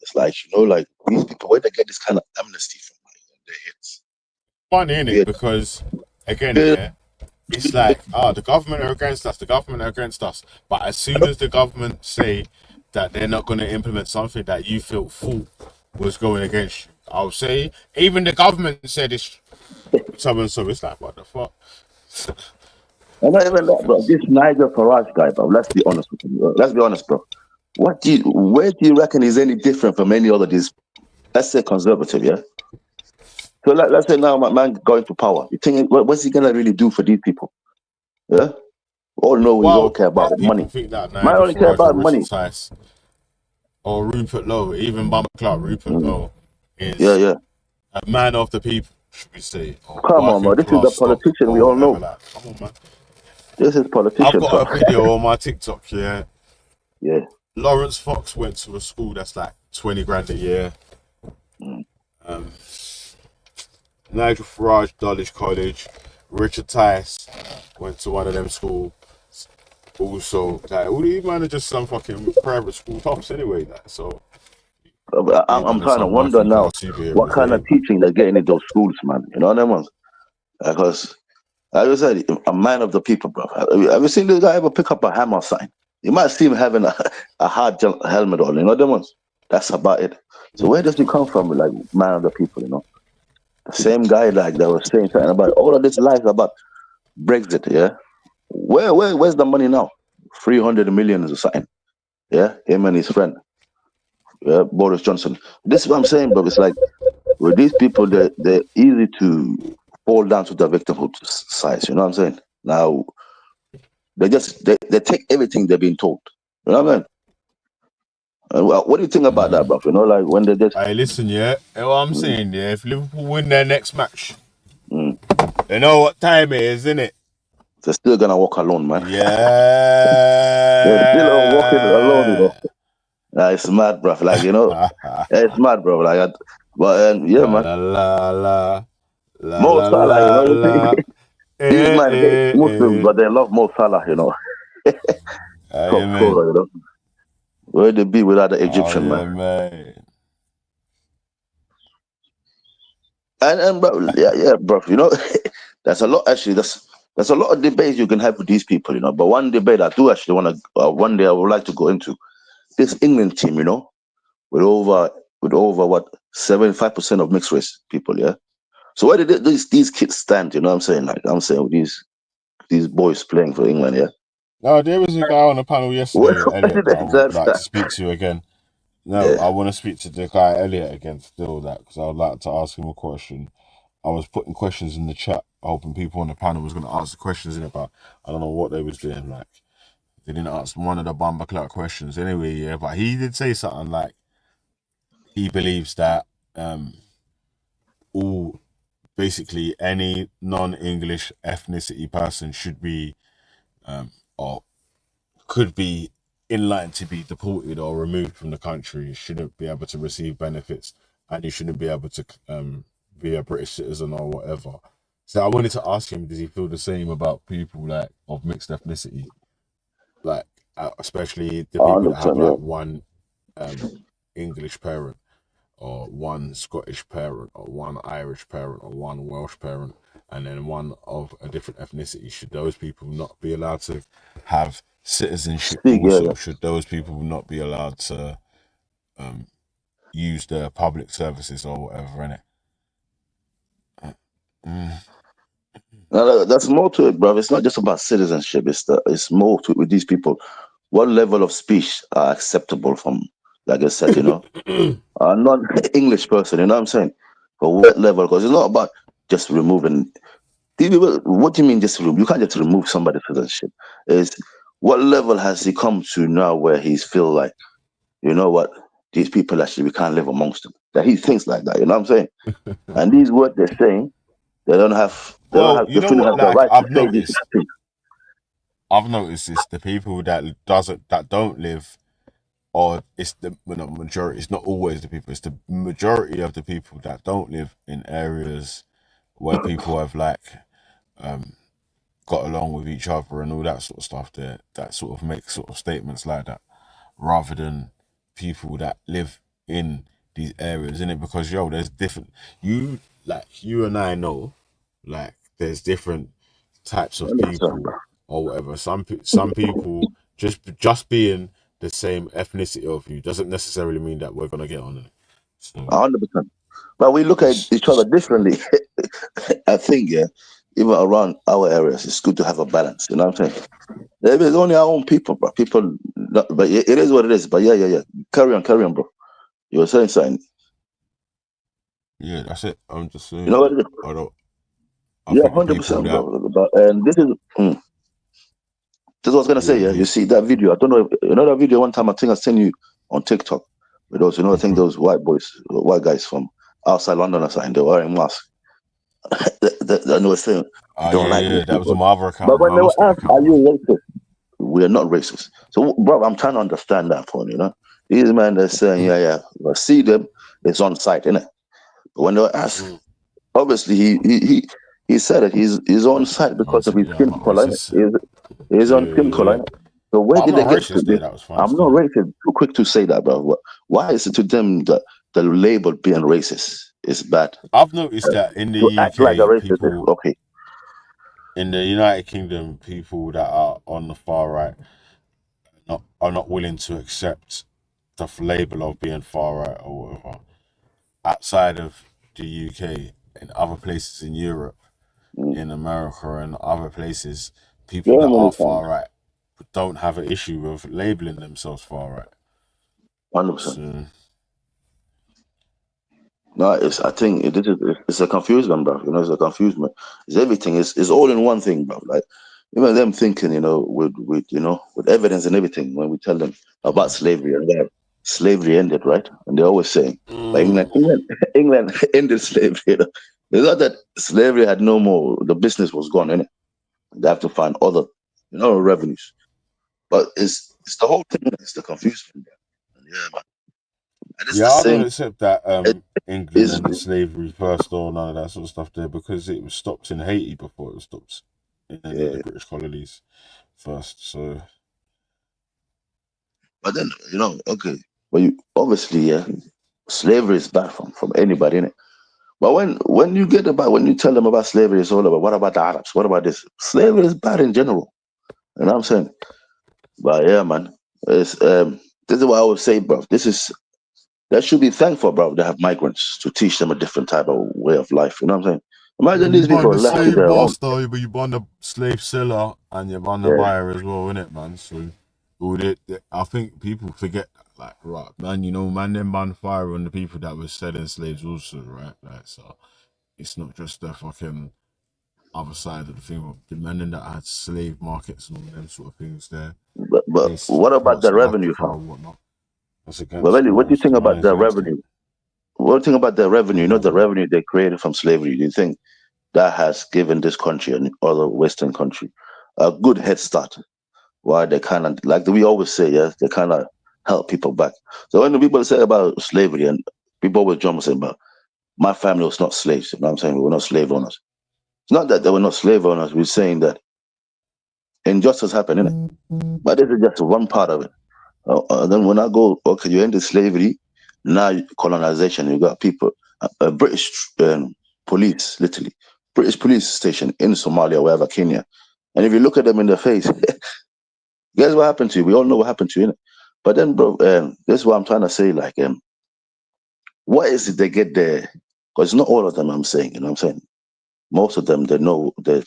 it's like like these people where they get this kind of amnesty from, like, their heads. Funny, innit? Yeah, Because again, yeah. yeah, it's like, the government are against us, the government are against us. But as soon as the government say that they're not going to implement something that you thought was going against you, I'll say, even the government said it's so and so. It's like, what the fuck? And not even that, bro. This Nigel Farage guy, bro. Let's be honest with you. Bro. Let's be honest, bro. Where do you reckon is any different from any other these? Let's say conservative, yeah. So let's say now my man going to power. You think what's he gonna really do for these people? Yeah. All know he's all Well, care about white people money. think that Man Nigel only care Farage or about Richard money. Tice or Rupert Lowe, even Bumper Clark, Rupert Lowe Yeah, is yeah. a man of the people, should we say, or Come on, working bro. This is the class stock politician we or all whatever. know. Like, come on, man. This is I've politician, got bro. a video on my TikTok, yeah. Yeah. Lawrence Fox went to a school that's like 20 grand a year. Nigel Farage, Dulwich College. Richard Tice went to one of them schools. Also, like, all these men are just some fucking private school tops anyway. Like, so, being I'm honest, trying to some wonder working now class what superheroes, kind of eh? teaching they're getting in those schools, man. You know what I mean? Because like I said, a man of the people, bro. Have you seen this guy ever pick up a hammer sign? You might see him having a hard helmet on, you know them ones? That's about it. So where does he come from, like man of the people, you know? The same guy like that was saying something about all of this lies about Brexit, yeah? Where's the money now? 300 million or something. Yeah, him and his friend, yeah, Boris Johnson. This is what I'm saying, bro. It's like with these people, they're easy to fall down to the victimhood size. You know what I'm saying? Now they take everything they're being told. You know what I mean? And what do you think about that, bro? You know, like when they just Hey, listen, yeah. You know what I'm mm, saying, yeah? If Liverpool win their next match, mm, they know what time it is, innit? they're still gonna walk alone, man. They're still walking alone, you know. Yeah. It's mad, bro. Like it's mad, bro. But yeah, La man. la la la la Mo la Salah, you la know. You la. see, these Eh, man hate eh, Muslims, eh. but they love Mo Salah, you know. Oh, Top yeah, man. scorer, you know. Where they be without the Oh, Egyptian, man? yeah, man. And bro, yeah, bro. You know, that's a lot. Actually, that's a lot of debates you can have with these people. You know, but one debate I do actually want to. One day I would like to go into this England team. You know, with over what 75% of mixed race people. Yeah. So where did these kids stand? You know what I'm saying? Like I'm saying with these boys playing for England. Yeah. No, there was a guy on the panel Where, yesterday, where Elliot, did that I they would like stand? to speak to again. No, Yeah. I want to speak to the guy Elliot again still, that because I would like to ask him a question. I was putting questions in the chat, hoping people on the panel was going to ask the questions in it, but I don't know what they was doing. Like they didn't ask one of the Bumba Clock questions anyway. Yeah, but he did say something like he believes that all basically any non-English ethnicity person should be or could be in line to be deported or removed from the country, shouldn't be able to receive benefits, and you shouldn't be able to be a British citizen or whatever. So I wanted to ask him, does he feel the same about people like of mixed ethnicity, like especially the people that have 100%. like Yeah. one English parent or one Scottish parent or one Irish parent or one Welsh parent and then one of a different ethnicity? Should those people not be allowed to have citizenship Speak. Yeah. also? Should those people not be allowed to use the public services or whatever in it? No, that's more to it, bro. It's not just about citizenship. It's more to it with these people. What level of speech are acceptable from, like I said, you know, a non-English person. You know what I'm saying? But what level? Because it's not about just removing these people. What do you mean just remove? You can't just remove somebody's citizenship. Is what level has he come to now where he's feel like, you know what, these people actually we can't live amongst them. That he thinks like that. You know what I'm saying? And these words they're saying, Well, you they know shouldn't what? have the Like right to say these things. I've noticed this: the people that don't live, or it's the well, not majority. It's not always the people. It's the majority of the people that don't live in areas where people have like got along with each other and all that sort of stuff. There, that sort of make sort of statements like that, rather than people that live in these areas, in it. Because there's different. You and I know, like there's different types of 100%, people bro. or whatever. Some people just being the same ethnicity of you doesn't necessarily mean that we're gonna get on it. So 100%. But we look at each other it's differently. I think, yeah, even around our areas, it's good to have a balance. You know what I'm saying? It's only our own people, bro. People, but it is what it is. But yeah. Carry on, bro. You were saying something. yeah, that's it. I'm just You know saying what that it is? I don't. I Yeah, think the people 100%, that bro. But and this is what I was gonna say. yeah, Yeah, you see that video? I don't know. You know that video? One time, I think I sent you on TikTok. With those, I think those white guys from outside London or something, they were wearing masks. And they were saying we oh don't yeah, like these yeah, that was on people. my other account, But and when I they were lost that asked, "Are account, you man. racist?" We are not racist. So, bro, I'm trying to understand that point. You know, these men are saying, yeah. But see them, it's on site, innit? But when they were asked, Mm. obviously he said it. He's on site Man because of said, his yeah, I'm skin not color. racist. He's Yeah, on skin yeah, color. yeah. Innit? So where But I'm did they not get to racist there. this? That was fine I'm not still. racist. Too quick to say that, bro. Why is it to them that the label being racist is bad? I've noticed that in the To act like a UK, racist is people okay. in the United Kingdom, people that are on the far right are not willing to accept the label of being far right or whatever. Outside of the UK, in other places in Europe, Mm. in America, and other places, people that Germany are fine, far right don't have an issue with labeling themselves far right. 100%. So No, I think it's a confusement, bro. You know, it's a confusement. It's everything. It's all in one thing, bro. Like even them thinking, with evidence and everything. When we tell them about slavery and that slavery ended, right? And they're always saying, like England ended slavery. You know? It's not that slavery had no more. The business was gone, innit? They have to find other, revenues. But it's the whole thing. It's the confusion, bro. And yeah, man. And it's yeah, the I don't same. accept that It England is. and slavery first or none of that sort of stuff there, because it was stopped in Haiti before it was stopped in any of the Yeah. British colonies first. So But then, okay. But you obviously, yeah, slavery is bad from anybody, innit? But when you tell them about slavery, it's all about what about the Arabs? What about this? Slavery is bad in general. You know what I'm saying? But yeah, man, it's this is what I would say, bro. They should be thankful, bro. They have migrants to teach them a different type of way of life. You know what I'm saying? Imagine You these bond people the left to slave their own. master, but you bond the slave seller, and you bond the Yeah. buyer as well, innit, man? So, I think people forget, like, right, man, you know, man, them band fire on the people that were selling slaves also, right? Like, so it's not just the fucking other side of the thing, but the men that had slave markets and all them sort of things there. But Places what like about parts the of revenue, Africa fam? or whatnot. That's But against really, what do you laws. think about Mine is the against it. revenue? What do you think about the revenue? You know, the Yeah. revenue they created from slavery. Do you think that has given this country and other Western country a good head start? Why they kind of, like we always say, yes, they kind of help people back. So when the people say about slavery, and people always jump and say, but my family was not slaves. You know what I'm saying? We were not slave owners. It's not that they were not slave owners. We're saying that injustice happened, innit? But this is just one part of it. Then when I go, okay, you ended slavery, now colonization, you got people, British police, literally, British police station in Somalia, wherever, Kenya. And if you look at them in the face, guess what happened to you? We all know what happened to you, innit? But then, bro, this is what I'm trying to say, like, what is it they get there? Because not all of them, I'm saying, you know what I'm saying? Most of them, they know, they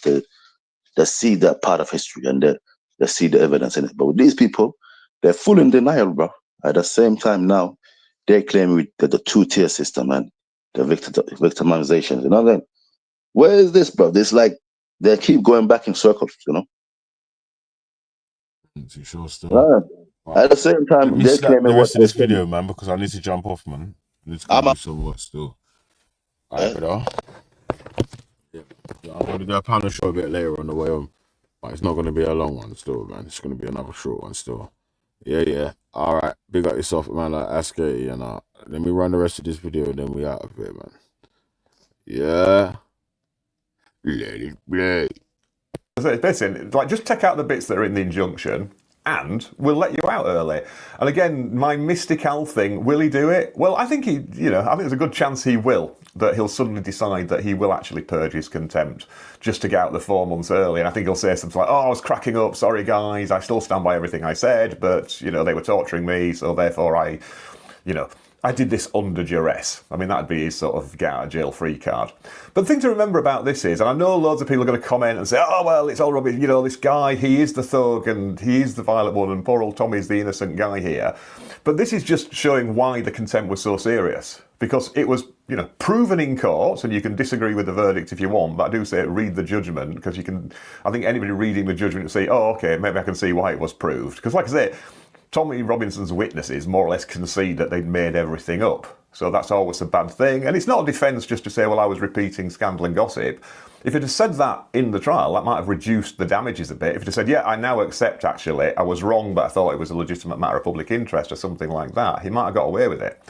see that part of history and they see the evidence in it. But with these people, they're full in denial, bro. At the same time now, they claim the two-tier system and the victimization. You know what I mean? Where is this, bro? It's like they keep going back in circles, you know? I'm too sure still. Right. At the same Let time, me they're slap claiming the what rest of they're this claiming. video, man, because I need to jump off, man. I need to go I'm do a- some work still. Alright, brother. Yeah. I'm going to do a panel show a bit later on the way home. But it's not going to be a long one still, man. It's going to be another short one still. Yeah. Alright. Big up yourself, man. Like, ask it, and let me run the rest of this video, and then we out of here, man. Yeah. Let it play. Listen, like, just take out the bits that are in the injunction and we'll let you out early. And again, my mystical thing, will he do it? Well, I think I think there's a good chance he will, that he'll suddenly decide that he will actually purge his contempt just to get out the 4 months early. And I think he'll say something like, I was cracking up, sorry guys, I still stand by everything I said, but, they were torturing me, so therefore I did this under duress. I mean, that'd be his sort of get out of jail free card. But the thing to remember about this is, and I know loads of people are going to comment and say, oh, well, it's all rubbish, this guy, he is the thug and he is the violent one and poor old Tommy's the innocent guy here. But this is just showing why the contempt was so serious. Because it was, proven in court, and you can disagree with the verdict if you want, but I do say read the judgment, because I think anybody reading the judgment will say, oh, okay, maybe I can see why it was proved. Because like I say, Tommy Robinson's witnesses more or less concede that they'd made everything up. So that's always a bad thing. And it's not a defence just to say, well, I was repeating scandal and gossip. If it had said that in the trial, that might have reduced the damages a bit. If it had said, yeah, I now accept, actually, I was wrong, but I thought it was a legitimate matter of public interest or something like that, he might have got away with it.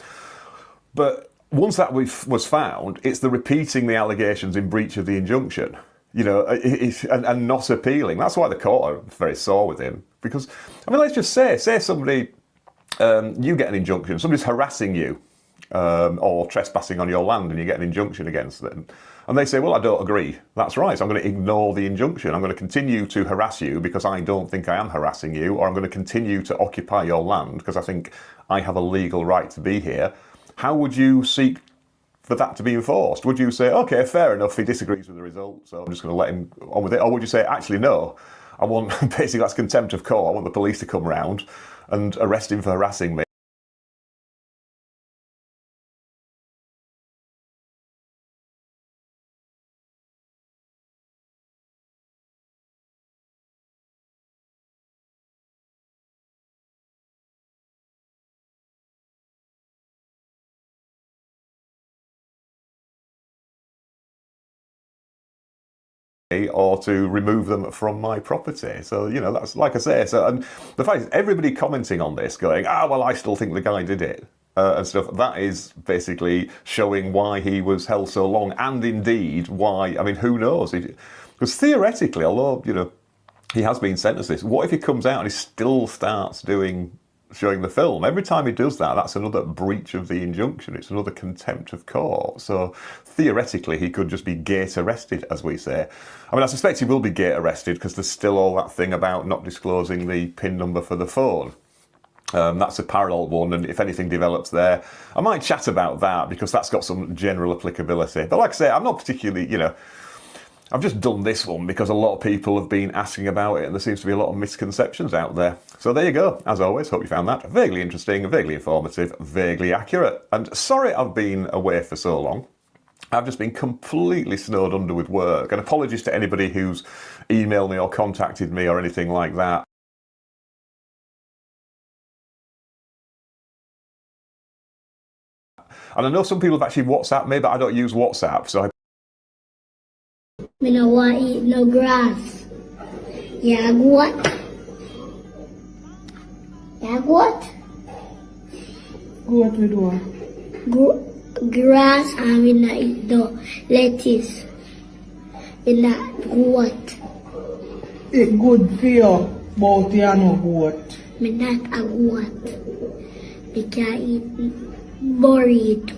But once that was found, it's the repeating the allegations in breach of the injunction. And not appealing. That's why the court are very sore with him. Because, let's just say somebody, you get an injunction, somebody's harassing you or trespassing on your land and you get an injunction against them. And they say, well, I don't agree. That's right. So I'm going to ignore the injunction. I'm going to continue to harass you because I don't think I am harassing you, or I'm going to continue to occupy your land because I think I have a legal right to be here. How would you seek for that to be enforced? Would you say, okay, fair enough, he disagrees with the result, so I'm just going to let him on with it? Or would you say, actually, no, I want, basically that's contempt of court, I want the police to come round and arrest him for harassing me? Or to remove them from my property. So, that's like I say. So, and the fact is, everybody commenting on this going, well, I still think the guy did it and stuff, that is basically showing why he was held so long, and indeed why, who knows? Because theoretically, although, he has been sentenced this, what if he comes out and he still starts doing showing the film. Every time he does that, that's another breach of the injunction. It's another contempt of court. So theoretically, he could just be gate arrested, as we say. I mean, I suspect he will be gate arrested because there's still all that thing about not disclosing the PIN number for the phone. That's a parallel one, and if anything develops there, I might chat about that because that's got some general applicability. But like I say, I'm not particularly, I've just done this one because a lot of people have been asking about it and there seems to be a lot of misconceptions out there. So there you go. As always, hope you found that vaguely interesting, vaguely informative, vaguely accurate. And sorry I've been away for so long. I've just been completely snowed under with work. And apologies to anybody who's emailed me or contacted me or anything like that. And I know some people have actually WhatsApped me, but I don't use WhatsApp, so Me no want eat no grass. Yeah, what? Yeah, what? Goat we do. Grass and we not eat the lettuce. We not goat. It good for you, but you are no goat. Me not a goat. We can eat burrito.